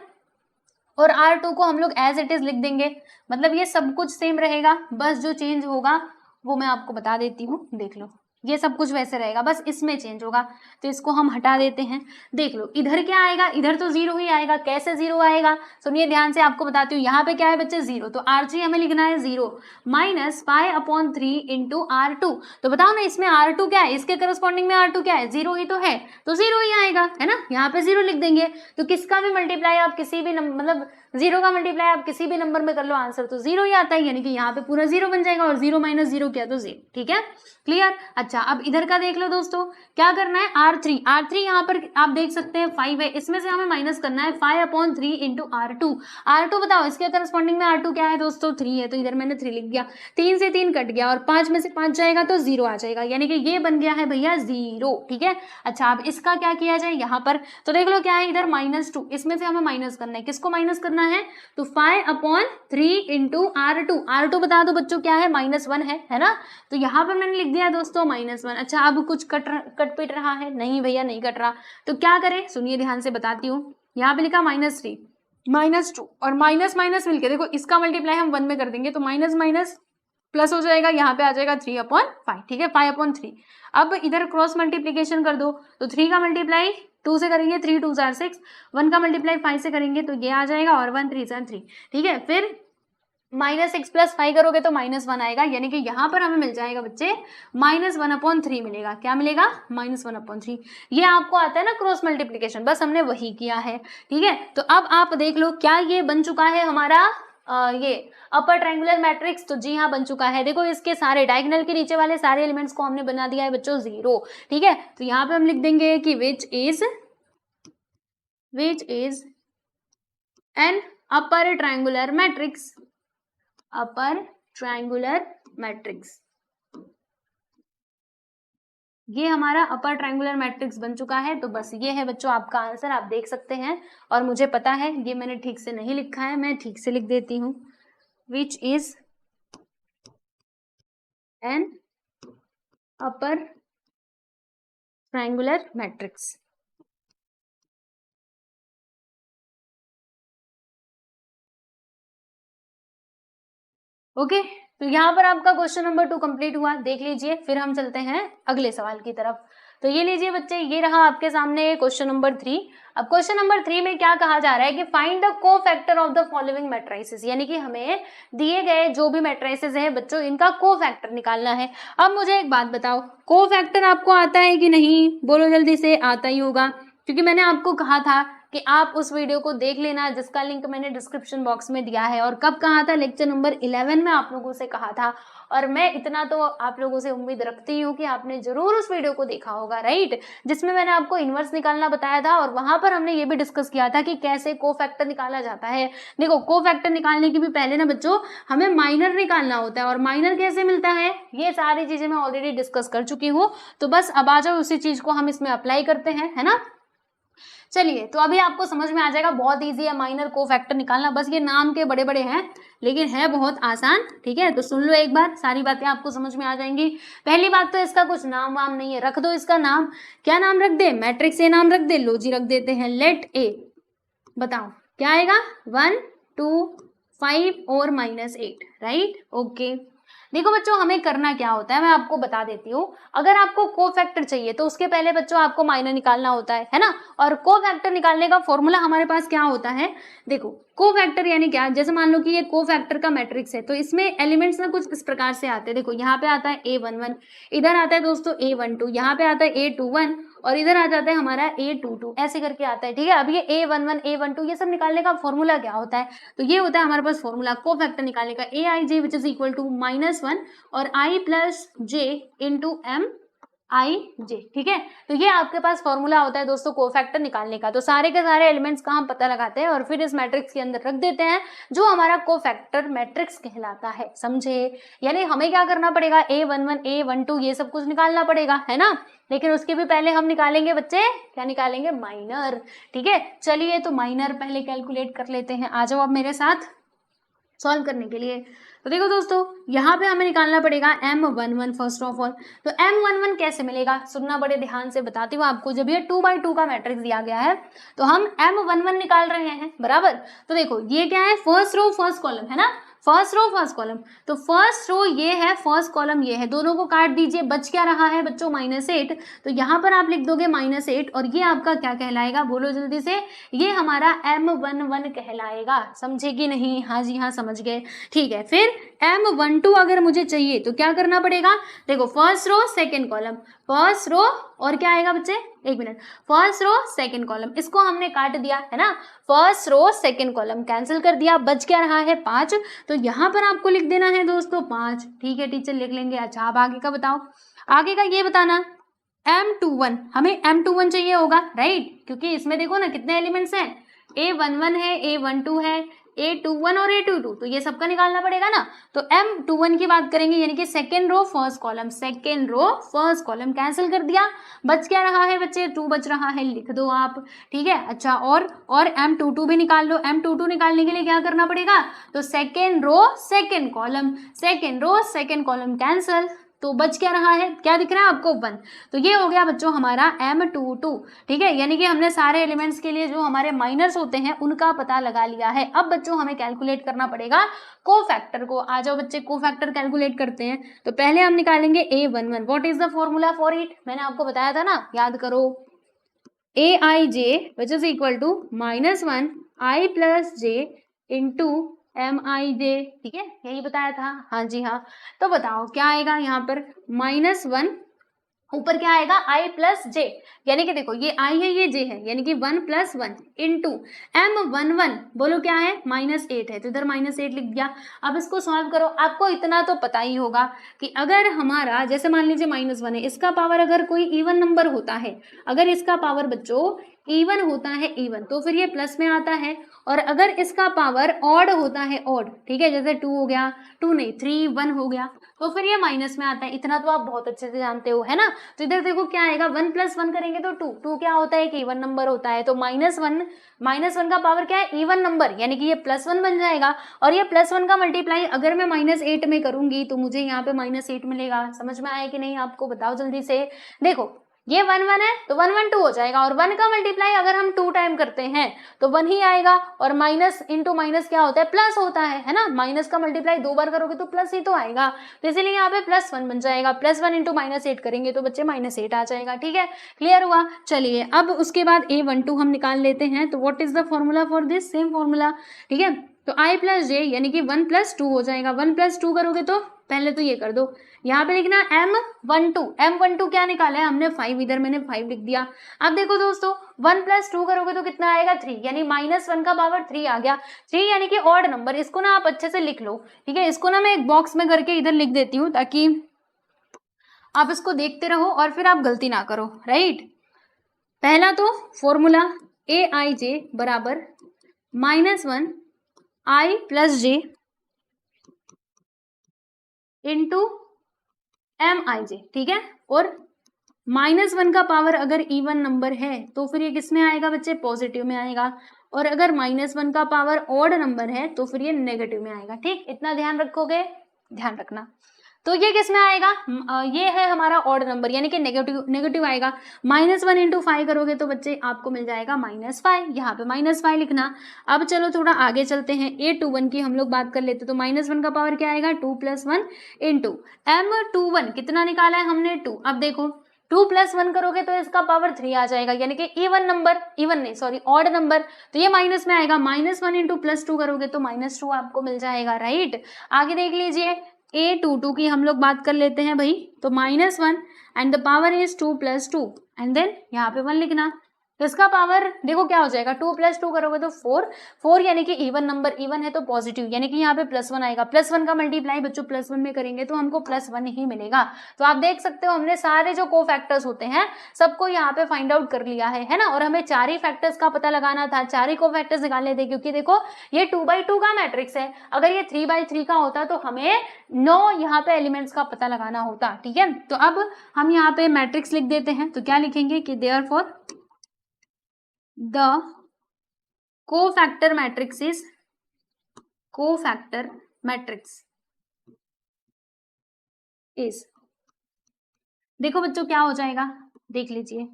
और R2 को हम लोग एज इट इज लिख देंगे, मतलब ये सब कुछ सेम रहेगा, बस जो चेंज होगा वो मैं आपको बता देती हूँ, देख लो। ये सब कुछ वैसे रहेगा, बस इसमें चेंज होगा, तो इसको हम हटा देते हैं। देख लो इधर क्या आएगा, इधर तो 0 ही आएगा। कैसे 0 आएगा, सुनिए ध्यान से, आपको बताती हूँ। यहाँ पे क्या है बच्चे 0, तो R3 हमें लिखना है 0 माइनस 5/3 इंटू R2। तो बताओ ना इसमें R2 क्या है, इसके करस्पॉन्डिंग में R2 क्या है, 0 ही तो है, तो 0 ही आएगा, है ना। यहाँ पे 0 लिख देंगे। तो किसका भी मल्टीप्लाई आप किसी भी मतलब 0 का मल्टीप्लाई आप किसी भी नंबर में कर लो, आंसर तो 0 ही आता है, यानी कि यहाँ पे पूरा 0 बन जाएगा, और 0 - 0 क्या, तो 0, ठीक है, क्लियर। अच्छा अब इधर का देख लो दोस्तों, क्या करना है, R3 यहाँ पर आप देख सकते हैं 5 है, इसमें से हमें माइनस करना है 5/3 इंटू R2 बताओ इसके करस्पॉन्डिंग में R2 क्या है दोस्तों, 3 है, तो इधर मैंने 3 लिख दिया। 3 से 3 कट गया और 5 में से 5 जाएगा तो 0 आ जाएगा, यानी कि ये बन गया है भैया 0, ठीक है। अच्छा अब इसका क्या किया जाए यहाँ पर, तो देख लो क्या है, इधर -2, इसमें से हमें माइनस करना है, किसको माइनस करना करना है, तो 5/3 इंटू R2, R2 बता दो बच्चों क्या है, -1 है ना। तो यहाँ पर मैंने लिख दिया दोस्तों -1। अच्छा, अब कुछ कट पिट रहा है? नहीं भैया, नहीं कट रहा। तो क्या करें, सुनिए ध्यान से बताती हूँ। यहाँ पे लिखा -3, -2 और माइनस माइनस मिलके देखो, इसका मल्टीप्लाई हम 1 में कर देंगे तो माइनस माइनस प्लस हो जाएगा, यहाँ पे आ जाएगा 3/5, ठीक है, 5/3। अब इधर क्रॉस मल्टीप्लीकेशन कर दो, तो 3 का मल्टीप्लाई 2 से करेंगे, 3 2 4 6, 1 का मल्टीप्लाई 5 से करेंगे तो ये आ जाएगा, और 1 3 3, ठीक है। फिर -6 + 5 करोगे तो -1 आएगा, यानी कि यहाँ पर हमें मिल जाएगा बच्चे -1/3 मिलेगा। क्या मिलेगा? -1/3। ये आपको आता है ना क्रॉस मल्टीप्लीकेशन, बस हमने वही किया है, ठीक है। तो अब आप देख लो, क्या ये बन चुका है हमारा ये अपर ट्रायंगुलर मैट्रिक्स? तो जी हाँ, बन चुका है। देखो, इसके सारे डायगोनल के नीचे वाले सारे एलिमेंट्स को हमने बना दिया है बच्चों 0, ठीक है। तो यहाँ पे हम लिख देंगे कि विच is an upper triangular matrix, upper triangular matrix. ये हमारा अपर ट्रायंगुलर मैट्रिक्स बन चुका है। तो बस ये है बच्चों आपका आंसर, आप देख सकते हैं। और मुझे पता है ये मैंने ठीक से नहीं लिखा है, मैं ठीक से लिख देती हूँ, विच is an upper triangular matrix. Okay, तो यहाँ पर आपका क्वेश्चन नंबर 2 कंप्लीट हुआ, देख लीजिए। फिर हम चलते हैं अगले सवाल की तरफ। तो ये लीजिए बच्चे, ये रहा आपके सामने क्वेश्चन नंबर 3। अब क्वेश्चन नंबर 3 में क्या कहा जा रहा है कि find the cofactor of the following matrices, यानी कि हमें दिए गए जो भी मैट्रिसेस हैं बच्चों, इनका कोफैक्टर निकालना है। अब मुझे एक बात बताओ, कोफैक्टर आपको आता है कि नहीं? बोलो जल्दी से। आता ही होगा, क्योंकि मैंने आपको कहा था कि आप उस वीडियो को देख लेना, जिसका लिंक मैंने डिस्क्रिप्शन बॉक्स में दिया है। और कब कहा था? लेक्चर नंबर 11 में आप लोगों से कहा था। और मैं इतना तो आप लोगों से उम्मीद रखती हूँ कि आपने जरूर उस वीडियो को देखा होगा, राइट, जिसमें मैंने आपको इनवर्स निकालना बताया था। और वहां पर हमने ये भी डिस्कस किया था कि कैसे कोफैक्टर निकाला जाता है। देखो, कोफैक्टर निकालने की भी पहले ना बच्चों हमें माइनर निकालना होता है, और माइनर कैसे मिलता है, ये सारी चीजें मैं ऑलरेडी डिस्कस कर चुकी हूँ। तो बस अब आ जाओ, उसी चीज को हम इसमें अप्लाई करते हैं, है ना। चलिए, तो अभी आपको समझ में आ जाएगा, बहुत इजी है माइनर कोफैक्टर निकालना। बस ये नाम के बड़े बड़े हैं, लेकिन है बहुत आसान, ठीक है। तो सुन लो एक बार, सारी बातें आपको समझ में आ जाएंगी। पहली बात तो इसका कुछ नाम वाम नहीं है, रख दो इसका नाम। क्या नाम रख दे? मैट्रिक्स ए नाम रख दे, लो जी रख देते हैं लेट ए। बताओ क्या आएगा? 1 2 5 और -8, राइट। ओके, देखो बच्चों, हमें करना क्या होता है मैं आपको बता देती हूँ। अगर आपको कोफैक्टर चाहिए तो उसके पहले बच्चों आपको माइनर निकालना होता है ना। और कोफैक्टर निकालने का फॉर्मूला हमारे पास क्या होता है? देखो, कोफैक्टर यानी क्या, जैसे मान लो कि ये कोफैक्टर का मैट्रिक्स है, तो इसमें एलिमेंट्स ना कुछ इस प्रकार से आते हैं। देखो, यहाँ पे आता है A11, इधर आता है दोस्तों A12, यहाँ पे आता है A21, और इधर आ जाता है हमारा A22, ऐसे करके आता है, ठीक है। अब ये A11 A12 ये सब निकालने का फॉर्मूला क्या होता है? तो ये होता है हमारे पास फॉर्मूला कोफैक्टर निकालने का, Aij which is equal to -1 और I plus j into MIj, ठीक है। तो ये आपके पास फॉर्मूला होता है दोस्तों कोफैक्टर निकालने का। तो सारे के सारे एलिमेंट्स का हम पता लगाते हैं और फिर इस मैट्रिक्स के अंदर रख देते हैं, जो हमारा कोफैक्टर मैट्रिक्स कहलाता है, समझे। यानी हमें क्या करना पड़ेगा? A11 A12 ये सब कुछ निकालना पड़ेगा, है ना। लेकिन उसके भी पहले हम निकालेंगे बच्चे, क्या निकालेंगे? माइनर, ठीक है। चलिए, तो माइनर पहले कैलकुलेट कर लेते हैं। आ जाओ अब मेरे साथ सॉल्व करने के लिए। तो देखो दोस्तों, यहाँ पे हमें निकालना पड़ेगा M11 फर्स्ट ऑफ ऑल। तो M11 कैसे मिलेगा? सुनना बड़े ध्यान से, बताती हूँ आपको। जब ये 2x2 का मैट्रिक्स दिया गया है तो हम M11 निकाल रहे हैं, बराबर। तो देखो, ये क्या है? फर्स्ट रो फर्स्ट कॉलम, है ना। फर्स्ट रो फर्स्ट कॉलम, तो फर्स्ट रो ये है, फर्स्ट कॉलम ये है, दोनों को काट दीजिए। बच क्या रहा है बच्चों? -8। तो यहाँ पर आप लिख दोगे -8, और ये आपका क्या कहलाएगा? बोलो जल्दी से। ये हमारा M11 कहलाएगा, समझे कि नहीं? हाँ जी हाँ, समझ गए, ठीक है। फिर M12 अगर मुझे चाहिए तो क्या करना पड़ेगा? देखो, first row second column, first row और क्या आएगा बच्चे? एक minute, first row second column, इसको हमने काट दिया, है ना। First row second column cancel कर दिया, बच क्या रहा है? 5। तो यहाँ पर आपको लिख देना है दोस्तों 5, ठीक है टीचर, लिख लेंगे। अच्छा, अब आगे का बताओ। आगे का ये बताना, M21, हमें M21 चाहिए होगा, राइट, क्योंकि इसमें देखो ना कितने एलिमेंट्स हैं। A11 है, A12 है, A21 और A22, तो ये सबका निकालना पड़ेगा ना। तो M21 की बात करेंगे, यानी कि second row first column cancel कर दिया, बच क्या रहा है बच्चे, 2 बच रहा है, लिख दो आप, ठीक है। अच्छा, और M22 भी निकाल लो। M22 निकालने के लिए क्या करना पड़ेगा, तो second row second column cancel, तो बच क्या रहा है, क्या दिख रहा है आपको, 1। तो ये हो गया बच्चों हमारा M22, ठीक है। यानी कि हमने सारे एलिमेंट्स के लिए जो हमारे माइनर्स होते हैं उनका पता लगा लिया है। अब बच्चों हमें कैलकुलेट करना पड़ेगा कोफैक्टर को। आ जाओ बच्चे, कोफैक्टर कैलकुलेट करते हैं। तो पहले हम निकालेंगे A11। What is the formula for it, मैंने आपको बताया था ना, याद करो, Aij which is equal to -1 I plus j into MIj, ठीक है, यही बताया था, हाँ जी हाँ। तो बताओ क्या आएगा यहाँ पर, -1 ऊपर क्या आएगा I प्लस j, यानी कि देखो ये I है ये j है, यानी कि 1 + 1 इंटू M11, बोलो क्या है, -8 है, तो इधर -8 लिख दिया। अब इसको सॉल्व करो। आपको इतना तो पता ही होगा कि अगर हमारा जैसे मान लीजिए -1 है, इसका पावर अगर कोई इवन नंबर होता है, अगर इसका पावर बच्चों इवन होता है, इवन, तो फिर ये प्लस में आता है, और अगर इसका पावर ऑड होता है, ऑड, ठीक है, जैसे 2 हो गया, 2 नहीं 3 1 हो गया, तो फिर ये माइनस में आता है। इतना तो आप बहुत अच्छे से जानते हो, है ना। तो इधर देखो क्या आएगा, 1 + 1 करेंगे तो 2, 2 क्या होता है कि इवन नंबर होता है, तो -1 का पावर क्या है, इवन नंबर, यानी कि ये +1 बन जाएगा। और ये +1 का मल्टीप्लाई अगर मैं -8 में करूंगी तो मुझे यहाँ पे -8 मिलेगा। समझ में आया कि नहीं आपको, बताओ जल्दी से। देखो ये 1 1 है तो 1 1 2 हो जाएगा, और 1 का मल्टीप्लाई अगर हम 2 टाइम करते हैं तो 1 ही आएगा, और माइनस इंटू माइनस क्या होता है, प्लस होता है ना। माइनस का मल्टीप्लाई 2 बार करोगे तो प्लस ही तो आएगा, तो इसीलिए यहाँ पे +1 बन जाएगा। +1 इंटू -8 करेंगे तो बच्चे -8 आ जाएगा, ठीक है, क्लियर हुआ। चलिए अब उसके बाद A12 हम निकाल लेते हैं। तो what is the formula for this, same formula, ठीक है। तो I प्लस j यानी कि 1 + 2 हो जाएगा। 1 + 2 करोगे तो पहले तो ये कर दो, यहाँ पे लिखना M12 क्या निकाला है हमने, 5, इधर मैंने 5 लिख दिया। अब देखो दोस्तों 1 + 2 करोगे तो कितना आएगा, 3, यानी -1 का पावर 3 आ गया। 3 यानी कि ऑड नंबर, इसको ना आप अच्छे से लिख लो, ठीक है। इसको ना मैं एक बॉक्स में करके इधर लिख देती हूँ ताकि आप इसको देखते रहो और फिर आप गलती ना करो, राइट। पहला तो फॉर्मूला Aij बराबर -1 I plus j into MIj, ठीक है। और -1 का पावर अगर इवन नंबर है तो फिर ये किस में आएगा बच्चे, पॉजिटिव में आएगा, और अगर -1 का पावर ऑड नंबर है तो फिर ये नेगेटिव में आएगा, ठीक। इतना ध्यान रखोगे, ध्यान रखना। तो ये किस में आएगा, ये है हमारा ऑड नंबर, यानी कि नेगेटिव आएगा। -1 इंटू 5 करोगे तो बच्चे आपको मिल जाएगा -5, यहाँ पे -5 लिखना। अब चलो थोड़ा आगे चलते हैं, A21 की हम लोग बात कर लेते, तो -1 का पावर क्या आएगा, 2 + 1 इंटू M21, कितना निकाला है हमने, 2। अब देखो 2 + 1 करोगे तो इसका पावर 3 आ जाएगा, यानी कि ऑड नंबर, तो ये माइनस में आएगा। -1 इंटू +2 करोगे तो -2 आपको मिल जाएगा, राइट। आगे देख लीजिए A22 की हम लोग बात कर लेते हैं भाई। तो -1 and the power is 2 + 2 and then यहाँ पे 1 लिखना। तो इसका पावर देखो क्या हो जाएगा, 2 + 2 करोगे तो 4 यानी कि इवन नंबर, इवन है तो पॉजिटिव, यानी कि यहाँ पे +1 आएगा। +1 का मल्टीप्लाई बच्चों +1 में करेंगे तो हमको +1 ही मिलेगा। तो आप देख सकते हो हमने सारे जो कोफैक्टर्स होते हैं सबको यहाँ पे फाइंड आउट कर लिया है ना। और हमें 4 ही फैक्टर्स का पता लगाना था, 4 ही कोफैक्टर्स निकालने थे, क्योंकि देखो ये 2/2 का मैट्रिक्स है। अगर ये 3/3 का होता तो हमें 9 यहाँ पे एलिमेंट्स का पता लगाना होता, ठीक है। तो अब हम यहाँ पे मैट्रिक्स लिख देते हैं। तो क्या लिखेंगे कि therefore the cofactor matrix is देखो बच्चों क्या हो जाएगा, देख लीजिए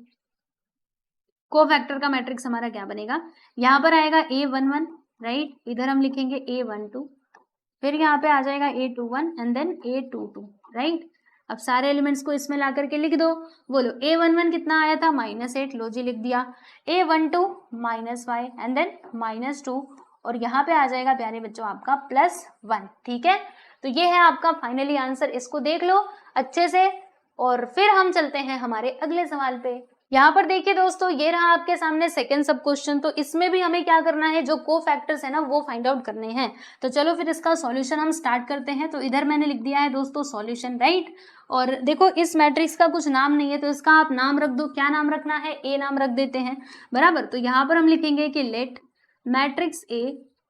कोफैक्टर का मैट्रिक्स हमारा क्या बनेगा। यहाँ पर आएगा A11, राइट, इधर हम लिखेंगे A12, फिर यहाँ पे आ जाएगा A21 and then A22, right. अब सारे एलिमेंट्स को इसमें ला करके लिख दो। बोलो A11 कितना आया था, -8, लो जी लिख दिया। A12 -5 एंड देन -2, और यहाँ पे आ जाएगा प्यारे बच्चों आपका +1, ठीक है। तो ये है आपका फाइनली आंसर, इसको देख लो अच्छे से और फिर हम चलते हैं हमारे अगले सवाल पे। यहाँ पर देखिए दोस्तों, ये रहा आपके सामने सेकंड सब क्वेश्चन। तो इसमें भी हमें क्या करना है, जो कोफैक्टर्स है ना वो फाइंड आउट करने हैं। तो चलो फिर इसका सॉल्यूशन हम स्टार्ट करते हैं। तो इधर मैंने लिख दिया है दोस्तों सॉल्यूशन, राइट। और देखो इस मैट्रिक्स का कुछ नाम नहीं है तो इसका आप नाम रख दो। क्या नाम रखना है, ए नाम रख देते हैं, बराबर। तो यहाँ पर हम लिखेंगे कि let matrix A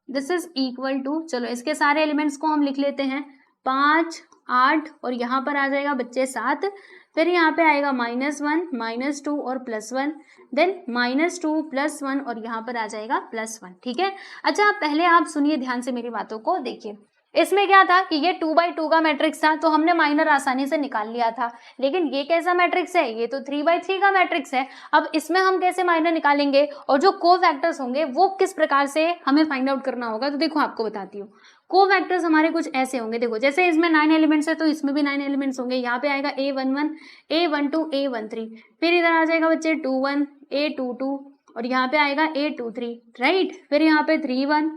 this is equal to, चलो इसके सारे एलिमेंट्स को हम लिख लेते हैं, 5, 8 और यहाँ पर आ जाएगा बच्चे 7, फिर यहाँ पे आएगा -1, -2 और +1, देन -2 +1 और यहाँ पर आ जाएगा +1, ठीक है। अच्छा पहले आप सुनिए ध्यान से मेरी बातों को, देखिए इसमें क्या था कि ये 2x2 का मैट्रिक्स था तो हमने माइनर आसानी से निकाल लिया था, लेकिन ये कैसा मैट्रिक्स है, ये तो 3x3 का मैट्रिक्स है। अब इसमें हम कैसे माइनर निकालेंगे और जो कोफैक्टर्स होंगे वो किस प्रकार से हमें फाइंड आउट करना होगा, तो देखो आपको बताती हूँ। कोफैक्टर्स हमारे कुछ ऐसे होंगे, देखो जैसे इसमें 9 एलिमेंट्स है तो इसमें भी 9 एलिमेंट्स होंगे। यहाँ पे आएगा A11, A12, A13, फिर इधर आ जाएगा बच्चे 21, A22 और यहाँ पे आएगा A23, राइट, फिर यहाँ पे 31,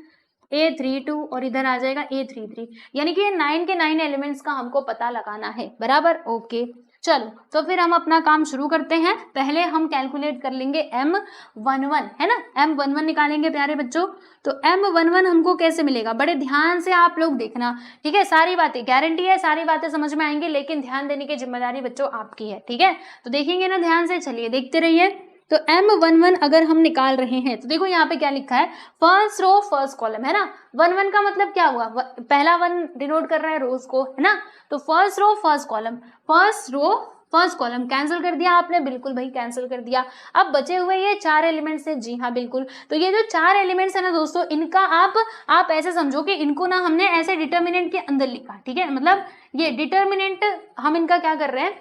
A32 और इधर आ जाएगा A33, यानी कि ये 9 के 9 एलिमेंट्स का हमको पता लगाना है, बराबर, ओके। चलो तो फिर हम अपना काम शुरू करते हैं। पहले हम कैलकुलेट कर लेंगे M11, है ना, M11 निकालेंगे प्यारे बच्चों। तो M11 हमको कैसे मिलेगा, बड़े ध्यान से आप लोग देखना, ठीक है। सारी बातें गारंटी है, सारी बातें समझ में आएंगी, लेकिन ध्यान देने की जिम्मेदारी बच्चों आपकी है, ठीक है। तो देखेंगे ना ध्यान से, चलिए देखते रहिए। तो M11 अगर हम निकाल रहे हैं तो देखो यहाँ पे क्या लिखा है, फर्स्ट रो फर्स्ट कॉलम, है ना। 11 का मतलब क्या हुआ, पहला 1 डिनोट कर रहा है रोज को, है ना। तो first row first column, first row first column cancel कर दिया आपने, बिल्कुल भाई कैंसिल कर दिया। अब बचे हुए ये 4 एलिमेंट्स है, जी हाँ बिल्कुल। तो ये जो 4 एलिमेंट्स है ना दोस्तों, इनका आप ऐसे समझो कि इनको ना हमने ऐसे डिटर्मिनेंट के अंदर लिखा, ठीक है। मतलब ये डिटर्मिनेंट हम इनका क्या कर रहे हैं,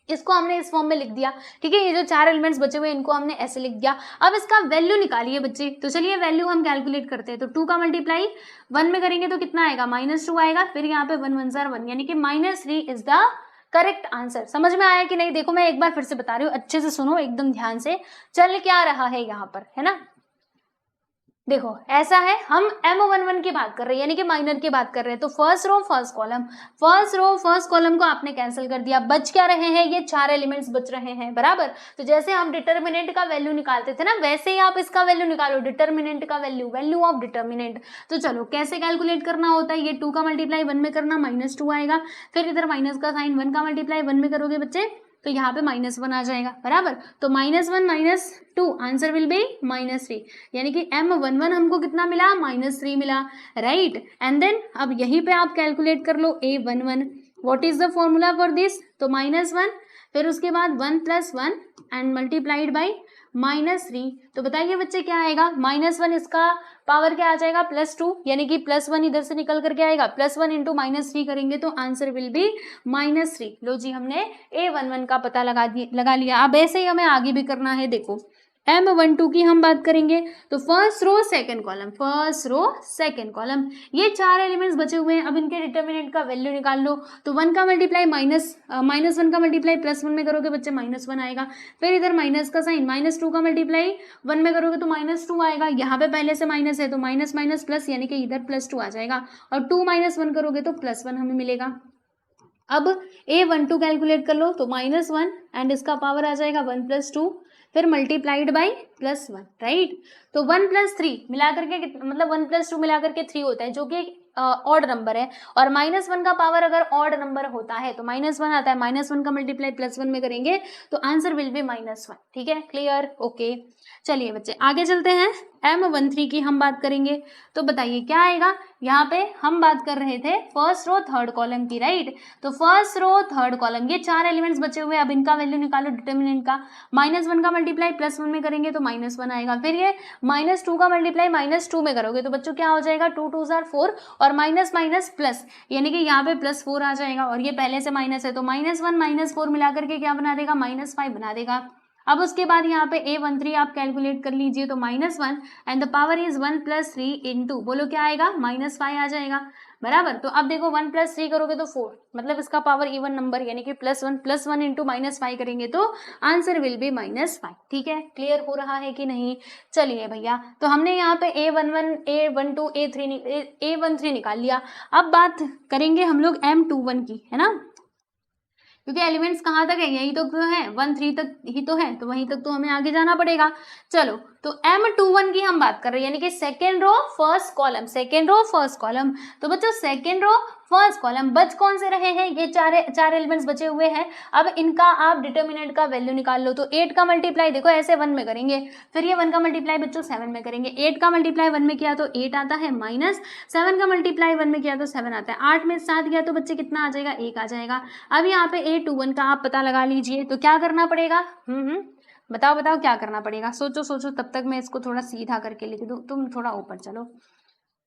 इसको हमने इस फॉर्म में लिख दिया, ठीक है। ये जो 4 एलिमेंट्स बचे हुए इनको हमने ऐसे लिख दिया। अब इसका वैल्यू निकालिए बच्चे, तो चलिए वैल्यू हम कैलकुलेट करते हैं। तो 2 का मल्टीप्लाई 1 में करेंगे तो कितना आएगा, -2 आएगा, फिर यहाँ पे 1 1 1 यानी कि -3 इज द करेक्ट आंसर। समझ में आया कि नहीं, देखो मैं एक बार फिर से बता रही हूँ, अच्छे से सुनो एकदम ध्यान से, चल क्या रहा है यहाँ पर, है ना। देखो ऐसा है, हम M11 की बात कर रहे हैं, यानी कि माइनर की बात कर रहे हैं। तो first row first column, first row first column को आपने कैंसिल कर दिया, बच क्या रहे हैं, ये 4 एलिमेंट्स बच रहे हैं, बराबर। तो जैसे हम डिटर्मिनेंट का वैल्यू निकालते थे ना, वैसे ही आप इसका वैल्यू निकालो, डिटर्मिनेंट का वैल्यू, वैल्यू ऑफ डिटर्मिनेंट। तो चलो कैसे कैलकुलेट करना होता है, ये 2 का मल्टीप्लाई 1 में करना, -2 आएगा, फिर इधर माइनस का साइन, 1 का मल्टीप्लाई 1 में करोगे बच्चे तो यहाँ पे -1 आ जाएगा, बराबर। तो -1 -2 आंसर विल बी -3, यानी कि M11 हमको कितना मिला, -3 मिला, राइट। एंड देन अब यहीं पे आप कैलकुलेट कर लो A11, what is the formula for this, तो -1, फिर उसके बाद 1 + 1 एंड मल्टीप्लाइड बाई -3। तो बताइए बच्चे क्या आएगा, -1 इसका पावर क्या आ जाएगा, +2, यानी कि +1 इधर से निकल करके आएगा, +1 × -3 करेंगे तो आंसर विल बी -3। लो जी, हमने A11 का पता लगा लिया। अब ऐसे ही हमें आगे भी करना है। देखो M12 की हम बात करेंगे तो first row second column, first row second column, ये 4 एलिमेंट्स बचे हुए हैं। अब इनके डिटर्मिनेंट का वैल्यू निकाल लो। तो 1 का मल्टीप्लाई -1 का मल्टीप्लाई +1 में करोगे बच्चे -1 आएगा, फिर इधर माइनस का साइन, -2 का मल्टीप्लाई 1 में करोगे तो -2 आएगा, यहाँ पे पहले से माइनस है तो माइनस माइनस प्लस, यानी कि इधर +2 आ जाएगा, और 2 - 1 करोगे तो +1 हमें मिलेगा। अब A12 कैलकुलेट कर लो तो -1 एंड इसका पावर आ जाएगा 1 + 2, फिर मल्टीप्लाइड बाई +1, राइट। तो 1 + 3 मिला करके मतलब 1 + 2 मिला करके 3 होता है, जो कि ऑड नंबर है, और -1 का पावर अगर ऑड नंबर होता है तो -1 आता है, -1 का मल्टीप्लाई +1 में करेंगे तो आंसर विल बी -1, ठीक है, क्लियर, ओके। चलिए बच्चे आगे चलते हैं, M13 की हम बात करेंगे। तो बताइए क्या आएगा, यहाँ पे हम बात कर रहे थे फर्स्ट रो थर्ड कॉलम की, राइट। तो फर्स्ट रो थर्ड कॉलम, ये 4 एलिमेंट्स बचे हुए, अब इनका वैल्यू निकालो डिटर्मिनेंट का। -1 का मल्टीप्लाई +1 में करेंगे तो -1 आएगा, फिर ये -2 का मल्टीप्लाई -2 में करोगे तो बच्चों क्या हो जाएगा, 2 2 = 4 और माइनस माइनस प्लस, यानी कि यहाँ पे +4 आ जाएगा, और ये पहले से माइनस है तो -1 - 4 मिलाकर के क्या बना देगा, -5 बना देगा। अब उसके बाद यहाँ पे A13 आप कैलकुलेट कर लीजिए तो -1 and the power is 1 + 3 into, बोलो क्या आएगा, -5 आ जाएगा, बराबर। तो अब देखो 1 + 3 करोगे तो 4, मतलब इसका पावर इवन नंबर, यानी कि +1 + 1 इंटू -5 करेंगे तो आंसर विल बी -5, ठीक है, क्लियर हो रहा है कि नहीं। चलिए भैया, तो हमने यहाँ पे A11, A12, A13 निकाल लिया। अब बात करेंगे हम लोग M21 की, है ना, क्योंकि एलिमेंट्स कहाँ तक है, यही तो है, 1 3 तक ही तो है, तो वहीं तक तो हमें आगे जाना पड़ेगा। चलो तो M21 की हम बात कर रहे हैं, यानी कि second row first column, second row first column. तो बच्चों सेकेंड रो फर्स्ट कॉलम। बच कौन से रहे हैं, ये चार एलिमेंट्स बचे हुए हैं। अब इनका आप डिटर्मिनेंट का वैल्यू निकाल लो। तो 8 का मल्टीप्लाई देखो ऐसे 1 में करेंगे, फिर ये 1 का मल्टीप्लाई बच्चों 7 में करेंगे। 8 का मल्टीप्लाई 1 में किया तो 8 आता है, माइनस 7 का मल्टीप्लाई 1 में किया तो 7 आता है। 8 में 7 गया तो बच्चे कितना आ जाएगा, 1 आ जाएगा। अब यहाँ पे 821 का आप पता लगा लीजिए। तो क्या करना पड़ेगा, बताओ बताओ क्या करना पड़ेगा, सोचो सोचो, तब तक मैं इसको थोड़ा सीधा करके लिख दूं, तुम थोड़ा ऊपर चलो।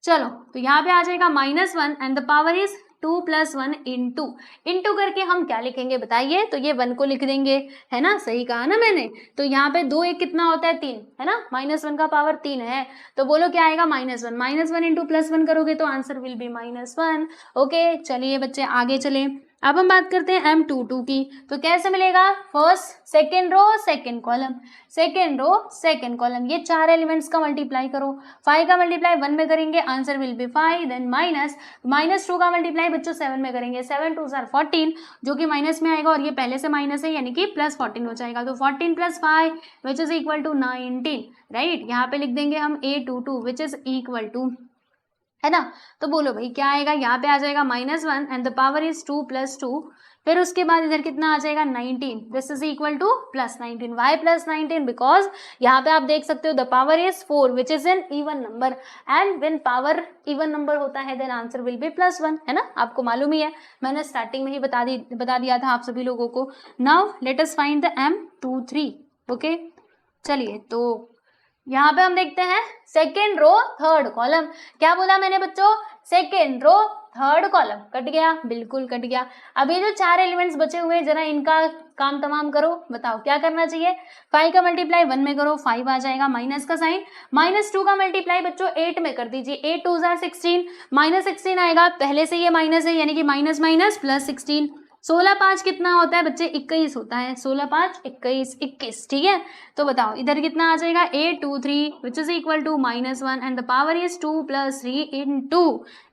चलो तो यहाँ पे आ जाएगा -1 and the power is 2 + 1 into करके हम क्या लिखेंगे बताइए। तो ये 1 को लिख देंगे, है ना, सही कहा ना मैंने। तो यहाँ पे 2 1 कितना होता है 3, है ना, -1 का पावर 3 है। तो बोलो क्या आएगा, -1 इंटू +1 करोगे तो आंसर विल बी -1। ओके चलिए बच्चे आगे चले। अब हम बात करते हैं M22 की। तो कैसे मिलेगा, first second row second column, second row second column, ये चार एलिमेंट्स का मल्टीप्लाई करो। 5 का मल्टीप्लाई 1 में करेंगे, आंसर विल बी 5। देन -2 का मल्टीप्लाई बच्चों 7 में करेंगे, 7 2 14 जो कि माइनस में आएगा और ये पहले से माइनस है यानी कि +14 हो जाएगा। तो 14 + 5 which is equal to 19, right. यहाँ पे लिख देंगे हम A22 which is equal to, है ना। तो बोलो भाई क्या आएगा, यहाँ पे आ जाएगा -1 एंड द पावर इज 2 + 2, फिर उसके बाद इधर कितना आ जाएगा 19, this is equal to +19। Why +19, because यहाँ पे आप देख सकते हो the power is 4 which is an even number and when power even number होता है देन आंसर विल बी +1, है ना, आपको मालूम ही है, मैंने स्टार्टिंग में ही बता दिया था आप सभी लोगों को। Now let us find the M23। Okay चलिए तो यहाँ पे हम देखते हैं सेकेंड रो थर्ड कॉलम। क्या बोला मैंने बच्चों, second row third column, cut गया, बिल्कुल कट गया। अब ये जो चार एलिमेंट्स बचे हुए हैं जरा इनका काम तमाम करो, बताओ क्या करना चाहिए। 5 का मल्टीप्लाई 1 में करो, 5 आ जाएगा, माइनस का साइन। -2 का मल्टीप्लाई बच्चों 8 में कर दीजिए, 8 2 16, -16 आएगा, पहले से ये माइनस है यानी कि माइनस माइनस +16। 16 5 कितना होता है बच्चे, 21 होता है, 16 5 21, ठीक है। तो बताओ इधर कितना आ जाएगा, 823 which is equal to -1 and the power is 2 + 3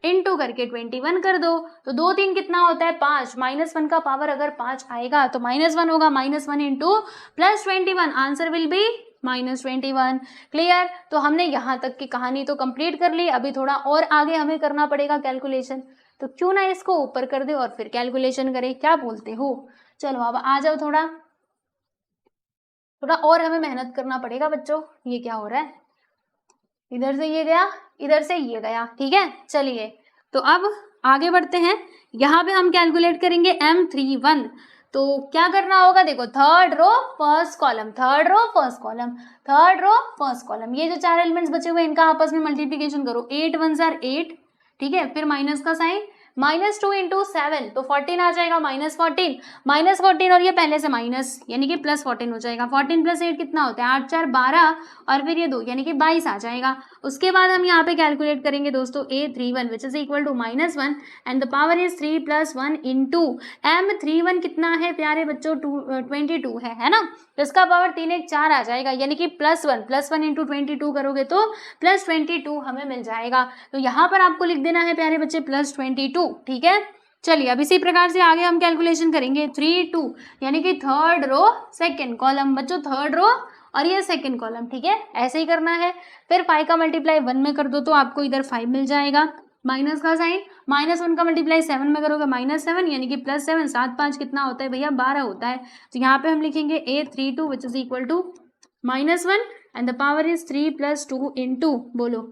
into करके 21 कर दो। तो 2 3 कितना होता है 5, -1 का पावर अगर 5 आएगा तो -1 होगा, -1 into +21, answer will B -21। Clear. तो हमने यहाँ तक की कहानी तो कंप्लीट कर ली, अभी थोड़ा और आगे हमें करना पड़ेगा कैलकुलेशन। तो क्यों ना इसको ऊपर कर दे और फिर कैलकुलेशन करें, क्या बोलते हो। चलो अब आ जाओ, थोड़ा और हमें मेहनत करना पड़ेगा बच्चों। ये क्या हो रहा है, इधर से ये गया, इधर से ये गया, ठीक है। चलिए तो अब आगे बढ़ते हैं, यहाँ पे हम कैलकुलेट करेंगे M31। तो क्या करना होगा, देखो third row first column, third row first column, third row first column, ये जो चार एलिमेंट्स बचे हुए हैं इनका आपस में मल्टीप्लीकेशन करो, 8 1 8, ठीक है, फिर माइनस का साइन, -2 इंटू 7 तो 14 आ जाएगा, -14 और ये पहले से माइनस यानी कि +14 हो जाएगा। 14 + 8 कितना होता है, 8 4 12 और फिर ये 2 यानी कि 22 आ जाएगा। उसके बाद हम यहाँ पे कैलकुलेट करेंगे दोस्तों A31 which is equal to -1 and the power is 3 + 1 into M31 कितना है प्यारे बच्चों, 22 है ना। तो इसका पावर 3 1 4 आ जाएगा यानी कि +1 इंटू 22 करोगे तो +22 हमें मिल जाएगा। तो यहाँ पर आपको लिख देना है प्यारे बच्चे +22, ठीक है। चलिए अब इसी प्रकार से आगे हम कैलकुलेशन करेंगे 3 2 यानी कि थर्ड रो सेकेंड कॉलम, बच्चों थर्ड रो और ये सेकेंड कॉलम, ठीक है, ऐसे ही करना है। फिर 5 का मल्टीप्लाई 1 में कर दो तो आपको इधर 5 मिल जाएगा, माइनस का साइन, -1 का मल्टीप्लाई 7 में करोगे -7 यानी कि +7, 7 5 कितना होता है भैया 12 होता है। तो यहाँ पे हम लिखेंगे A32 which is equal to -1 and the power is 3 + 2 into बोलो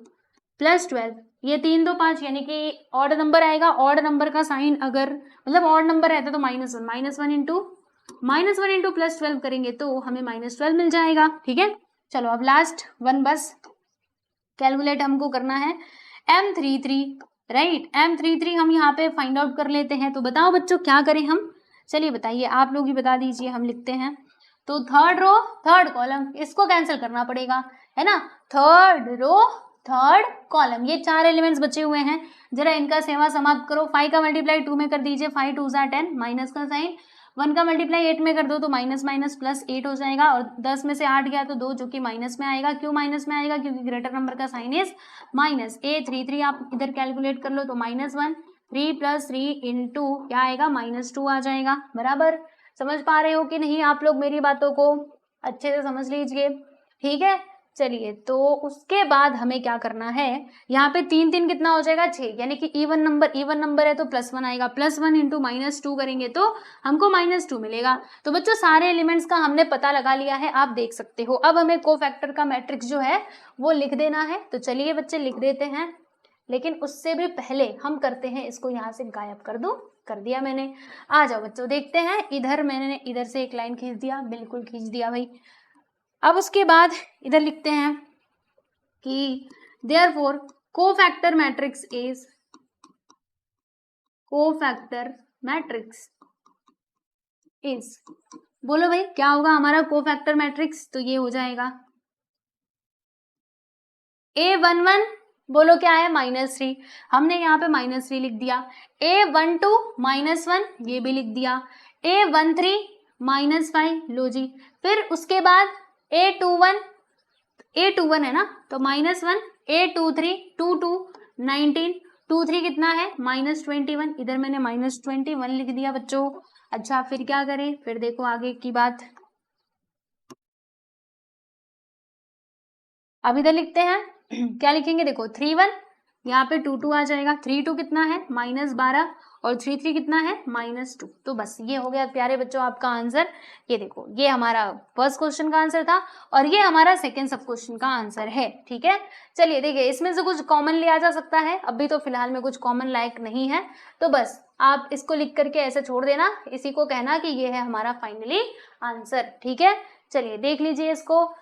+12, ये 3 2 5 यानी कि ऑड नंबर आएगा, ऑड नंबर का साइन अगर मतलब ऑड नंबर रहता तो -1 इंटू +12 करेंगे तो हमें -12 मिल जाएगा, ठीक है। चलो अब लास्ट वन बस कैलकुलेट हमको करना है M33, राइट। M33 हम यहाँ पे फाइंड आउट कर लेते हैं। तो बताओ बच्चों क्या करें हम, चलिए बताइए, आप लोग ही बता दीजिए, हम लिखते हैं। तो थर्ड रो थर्ड कॉलम, इसको कैंसिल करना पड़ेगा, है ना। थर्ड रो थर्ड कॉलम, ये चार एलिमेंट्स बचे हुए हैं, जरा इनका सेवा समाप्त करो। 5 का मल्टीप्लाई 2 में कर दीजिए, 5 2 10, माइनस का साइन। 1 का मल्टीप्लाई 8 में कर दो तो माइनस माइनस +8 हो जाएगा और 10 में से 8 गया तो 2 जो कि माइनस में आएगा। क्यों माइनस में आएगा, क्योंकि ग्रेटर नंबर का साइन इज माइनस। A33 आप इधर कैलकुलेट कर लो तो -1 3 + 3 इंटू क्या आएगा -2 आ जाएगा। बराबर समझ पा रहे हो कि नहीं आप लोग, मेरी बातों को अच्छे से समझ लीजिए, ठीक है। चलिए, तो उसके बाद हमें क्या करना है, यहाँ पे 3 3 कितना हो जाएगा 6, यानी कि इवन नंबर है तो +1 आएगा, +1 इंटू -2 करेंगे तो हमको -2 मिलेगा। तो बच्चों सारे एलिमेंट्स का हमने पता लगा लिया है, आप देख सकते हो। अब हमें कोफैक्टर का मैट्रिक्स जो है वो लिख देना है। तो चलिए बच्चे लिख देते हैं, लेकिन उससे भी पहले हम करते हैं इसको यहाँ से गायब कर दूं। कर दिया मैंने। आ जाओ बच्चों देखते हैं, इधर मैंने इधर से एक लाइन खींच दिया, बिल्कुल खींच दिया भाई। अब उसके बाद इधर लिखते हैं कि therefore cofactor matrix is, cofactor matrix is, बोलो भाई क्या होगा हमारा कोफैक्टर मैट्रिक्स, तो ये हो जाएगा A11, बोलो क्या है -3, हमने यहाँ पे -3 लिख दिया। A12 -1, ये भी लिख दिया। A13 -5, लो जी। फिर उसके बाद A21 है ना, तो -1, A23 22 19, 23 कितना है -21, इधर मैंने -21 लिख दिया बच्चों। अच्छा फिर क्या करें, फिर देखो आगे की बात। अब इधर लिखते हैं क्या लिखेंगे, देखो 31, यहाँ पे 2 आ जाएगा। 32 कितना है -12 और 33 कितना है -2। तो बस ये हो गया प्यारे बच्चों आपका आंसर। ये देखो, ये हमारा फर्स्ट क्वेश्चन का आंसर था और ये हमारा सेकंड सब क्वेश्चन का आंसर है। ठीक है, चलिए देखिए इसमें से कुछ कॉमन लिया जा सकता है, अभी तो फिलहाल में कुछ कॉमन लायक नहीं है, तो बस आप इसको लिख करके ऐसे छोड़ देना, इसी को कहना कि ये है हमारा फाइनली आंसर। ठीक है, चलिए देख लीजिए इसको।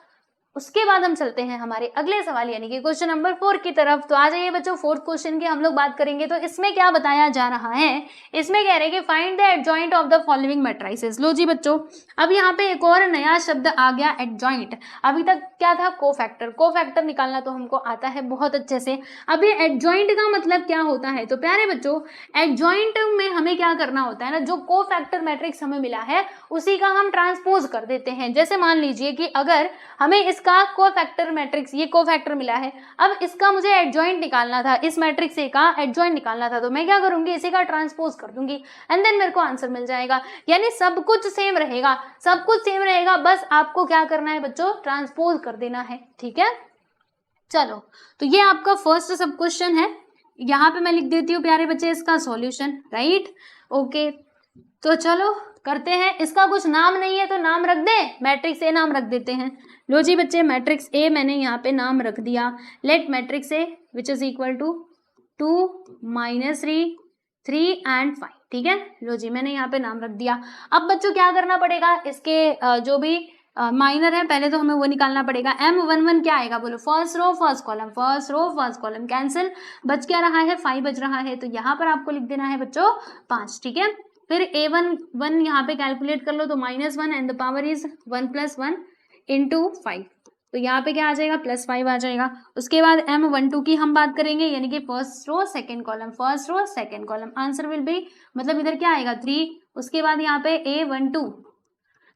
उसके बाद हम चलते हैं हमारे अगले सवाल यानी कि क्वेश्चन नंबर 4 की तरफ। तो आ जाइए बच्चों, फोर्थ क्वेश्चन की हम लोग बात करेंगे। तो इसमें क्या बताया जा रहा है, इसमें कह रहे हैं कि find the adjoint of the following matrices. लो जी बच्चों, अब यहाँ पे एक और नया शब्द आ गया, एडजॉइंट। अभी तक क्या था, कोफैक्टर। कोफैक्टर निकालना तो हमको आता है बहुत अच्छे से। अब ये एडजॉइंट का मतलब क्या होता है, तो प्यारे बच्चों एडजॉइंट में हमें क्या करना होता है ना, जो कोफैक्टर मैट्रिक्स हमें मिला है उसी का हम ट्रांसपोज कर देते हैं। जैसे मान लीजिए कि अगर हमें इसका कोफैक्टर मैट्रिक्स, ये कोफैक्टर मिला है, अब इसका मुझे एडजॉइंट निकालना था, इस मैट्रिक्स ए का एडजॉइंट निकालना था, तो मैं क्या करूंगी, इसी का ट्रांसपोज कर दूंगी एंड देन मेरे को आंसर मिल जाएगा। यानी सब कुछ सेम रहेगा, सब कुछ सेम रहेगा, बस आपको क्या करना है बच्चों, ट्रांसपोज कर देना है। ठीक है, चलो तो ये आपका फर्स्ट सब क्वेश्चन है। यहाँ पे मैं लिख देती हूँ प्यारे बच्चे इसका सॉल्यूशन, राइट। ओके, तो चलो करते हैं। इसका कुछ नाम नहीं है तो नाम रख दे, मैट्रिक्स ए नाम रख देते हैं। लो जी बच्चे, मैट्रिक्स ए मैंने यहाँ पे नाम रख दिया, let matrix A which is equal to 2 -3 3 and 5। ठीक है, लो जी मैंने यहाँ पे नाम रख दिया। अब बच्चों क्या करना पड़ेगा, इसके जो भी माइनर है पहले तो हमें वो निकालना पड़ेगा। M11 क्या आएगा, बोलो first row first column, first row first column, cancel, बच क्या रहा है 5 बच रहा है, तो यहाँ पर आपको लिख देना है बच्चों 5। ठीक है, फिर A1 यहाँ पे कैलकुलेट कर लो, तो -1 and the power is 1 + 1 into 5, तो यहाँ पे क्या आ जाएगा +5 आ जाएगा। उसके बाद M12 की हम बात करेंगे, यानी कि first row second column, first row second column, answer will be, मतलब इधर क्या आएगा 3। उसके बाद यहाँ पे A12,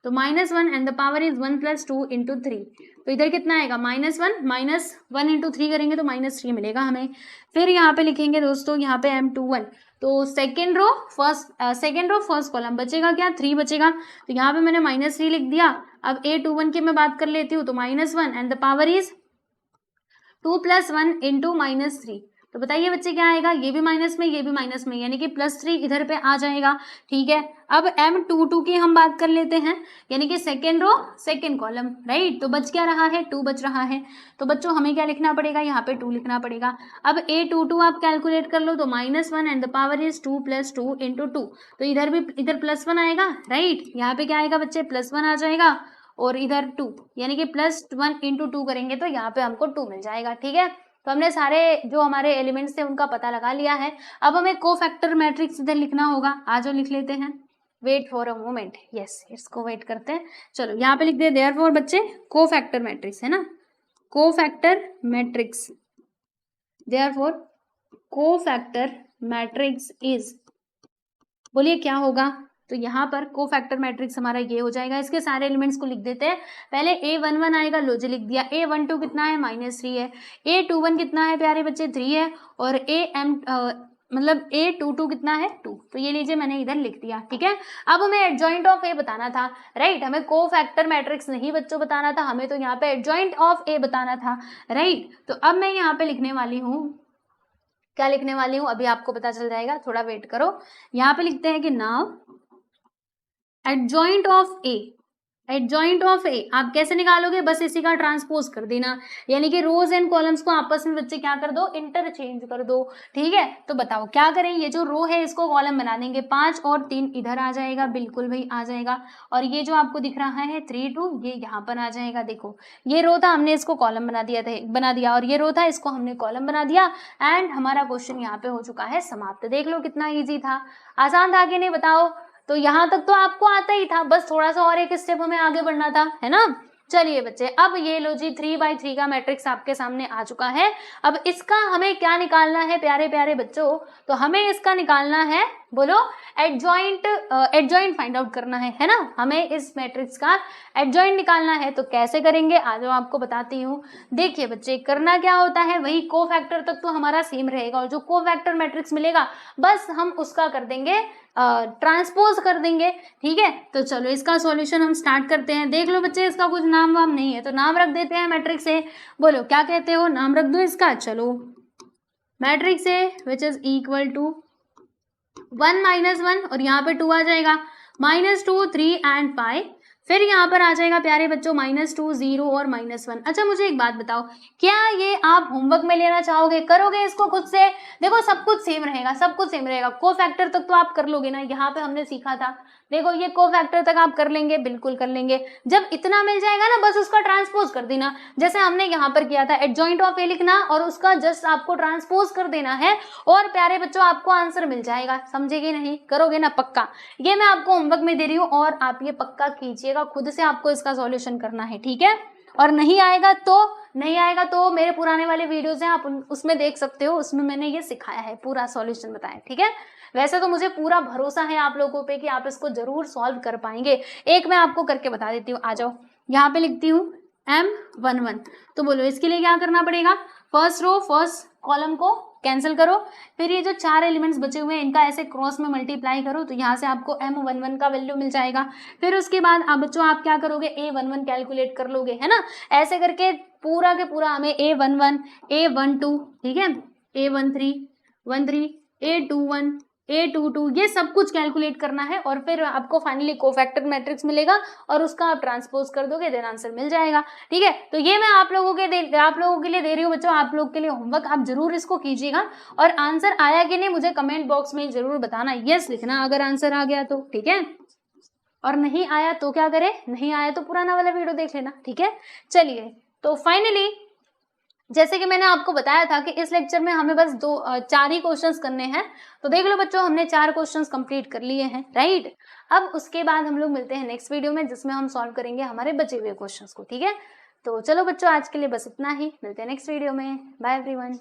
तो -1 and the power is 1 + 2 into 3, तो इधर कितना आएगा -1 इंटू 3 करेंगे तो -3 मिलेगा हमें। फिर यहाँ पे लिखेंगे दोस्तों, यहाँ पे M21, तो सेकेंड रो फर्स्ट कॉलम, बचेगा क्या 3 बचेगा, तो यहाँ पे मैंने -3 लिख दिया। अब A21 की मैं बात कर लेती हूँ, तो -1 and the power is 2 + 1 into -3, तो बताइए बच्चे क्या आएगा, ये भी माइनस में ये भी माइनस में, यानी कि +3 इधर पे आ जाएगा। ठीक है, अब M22 की हम बात कर लेते हैं, यानी कि second row second column, right. तो बच क्या रहा है 2 बच रहा है, तो बच्चों हमें क्या लिखना पड़ेगा, यहाँ पे 2 लिखना पड़ेगा। अब A22 आप कैलकुलेट कर लो, तो -1 and the power is 2 + 2 into 2, तो इधर भी इधर +1 आएगा, राइट। यहाँ पे क्या आएगा बच्चे +1 आ जाएगा और इधर 2, यानी कि +1 इंटू 2 करेंगे तो यहाँ पे हमको 2 मिल जाएगा। ठीक है, तो हमने सारे जो हमारे एलिमेंट्स थे उनका पता लगा लिया है। अब हमें कोफैक्टर मैट्रिक्स इधर लिखना होगा, आज लिख लेते हैं, wait for a moment, yes इसको वेट करते हैं। चलो यहाँ पे लिख दे देयरफॉर बच्चे कोफैक्टर मैट्रिक्स है ना, cofactor matrix, therefore cofactor matrix is, बोलिए क्या होगा, तो यहाँ पर कोफैक्टर मैट्रिक्स हमारा ये हो जाएगा। इसके सारे एलिमेंट्स को लिख देते हैं। पहले A11 आएगा, लो जी लिख दिया। A12 कितना है -3 है, A21 कितना है प्यारे बच्चे 3 है, और मतलब A22 कितना है 2, तो ये लीजिए मैंने इधर लिख दिया, ठीक है। अब हमें एडजॉइंट ऑफ ए बताना था, राइट, हमें कोफैक्टर मैट्रिक्स नहीं बच्चों बताना था, हमें तो यहाँ पे एडजॉइंट ऑफ ए बताना था, राइट। तो अब मैं यहाँ पे लिखने वाली हूँ, क्या लिखने वाली हूँ अभी आपको पता चल जाएगा, थोड़ा वेट करो। यहाँ पे लिखते हैं कि now adjoint of A, adjoint of A आप कैसे निकालोगे, बस इसी का ट्रांसपोज कर देना, यानी कि रोज एंड कॉलम्स को आपस में बच्चे क्या कर दो, इंटरचेंज कर दो, ठीक है। तो बताओ क्या करें, ये जो रो है इसको कॉलम बना देंगे, 5 और 3 इधर आ जाएगा, बिल्कुल भाई आ जाएगा, और ये जो आपको दिख रहा है 3 2 ये यहाँ पर आ जाएगा। देखो ये रो था, हमने इसको कॉलम बना दिया, और ये रो था, इसको हमने कॉलम बना दिया, एंड हमारा क्वेश्चन यहाँ पे हो चुका है समाप्त। देख लो कितना ईजी था, आसान था कि नहीं बताओ। तो यहाँ तक तो आपको आता ही था, बस थोड़ा सा और एक स्टेप हमें आगे बढ़ना था, है ना। चलिए बच्चे, अब ये लो जी 3/3 का मैट्रिक्स आपके सामने आ चुका है। अब इसका हमें क्या निकालना है प्यारे प्यारे बच्चों, तो हमें इसका निकालना है, बोलो, एडजॉइंट फाइंड आउट करना है ना, हमें इस मैट्रिक्स का एडजॉइंट निकालना है। तो कैसे करेंगे आ जाओ आपको बताती हूँ। देखिए बच्चे, करना क्या होता है, वही कोफैक्टर तक तो हमारा सेम रहेगा, और जो कोफैक्टर मैट्रिक्स मिलेगा बस हम उसका कर देंगे ट्रांसपोज कर देंगे, ठीक है। तो चलो इसका सॉल्यूशन हम स्टार्ट करते हैं। देख लो बच्चे, इसका कुछ नाम वाम नहीं है तो नाम रख देते हैं मैट्रिक्स ए, बोलो क्या कहते हो, नाम रख दो इसका। चलो matrix A which is equal to 1 -1, और यहाँ पे 2 आ जाएगा, -2 3 एंड 5, फिर यहाँ पर आ जाएगा प्यारे बच्चों -2 0 और -1। अच्छा मुझे एक बात बताओ, क्या ये आप होमवर्क में लेना चाहोगे, करोगे इसको खुद से। देखो सब कुछ सेम रहेगा, सब कुछ सेम रहेगा, कोफैक्टर तक तो आप कर लोगे ना, यहाँ पे हमने सीखा था, देखो ये कोफैक्टर तक आप कर लेंगे, बिल्कुल कर लेंगे। जब इतना मिल जाएगा ना बस उसका ट्रांसपोज कर देना, जैसे हमने यहाँ पर किया था, एडजॉइंट ऑफ ए लिखना और उसका जस्ट आपको ट्रांसपोज कर देना है, और प्यारे बच्चों आपको आंसर मिल जाएगा। समझेगी नहीं, करोगे ना पक्का, ये मैं आपको होमवर्क में दे रही हूँ, और आप ये पक्का कीजिएगा, खुद से आपको इसका सॉल्यूशन करना है, ठीक है। और नहीं आएगा तो मेरे पुराने वाले वीडियोस हैं, आप उसमें देख सकते हो, उसमें मैंने ये सिखाया है, पूरा सॉल्यूशन बताया, ठीक है। वैसे तो मुझे पूरा भरोसा है आप लोगों पे कि आप इसको जरूर सॉल्व कर पाएंगे। एक मैं आपको करके बता देती हूँ, आ जाओ, यहाँ पे लिखती हूँ M11। तो बोलो इसके लिए क्या करना पड़ेगा, फर्स्ट रो फर्स्ट कॉलम को कैंसिल करो, फिर ये जो 4 एलिमेंट्स बचे हुए हैं इनका ऐसे क्रॉस में मल्टीप्लाई करो, तो यहाँ से आपको M11 का वैल्यू मिल जाएगा। फिर उसके बाद अब बच्चों आप क्या करोगे, A11 कैलकुलेट कर लोगे, है ना। ऐसे करके पूरा के पूरा हमें A11 A12, ठीक है, A13 A21 A22 ये सब कुछ कैलकुलेट करना है, और फिर आपको फाइनली कोफैक्टर मैट्रिक्स मिलेगा, और उसका आप ट्रांसपोज कर दोगे, देन आंसर मिल जाएगा, ठीक है। तो ये मैं आप लोगों के लिए दे रही हूँ बच्चों, आप लोग के लिए होमवर्क, आप जरूर इसको कीजिएगा, और आंसर आया कि नहीं मुझे कमेंट बॉक्स में जरूर बताना, यस लिखना अगर आंसर आ गया तो, ठीक है। और नहीं आया तो क्या करे, नहीं आया तो पुराना वाला वीडियो देख लेना, ठीक है। चलिए, तो फाइनली जैसे कि मैंने आपको बताया था कि इस लेक्चर में हमें बस 4 ही क्वेश्चंस करने हैं, तो देख लो बच्चों हमने 4 क्वेश्चंस कंप्लीट कर लिए हैं, राइट। अब उसके बाद हम लोग मिलते हैं नेक्स्ट वीडियो में, जिसमें हम सॉल्व करेंगे हमारे बचे हुए क्वेश्चंस को, ठीक है। तो चलो बच्चों आज के लिए बस इतना ही, मिलते हैं नेक्स्ट वीडियो में, बाय एवरीवन।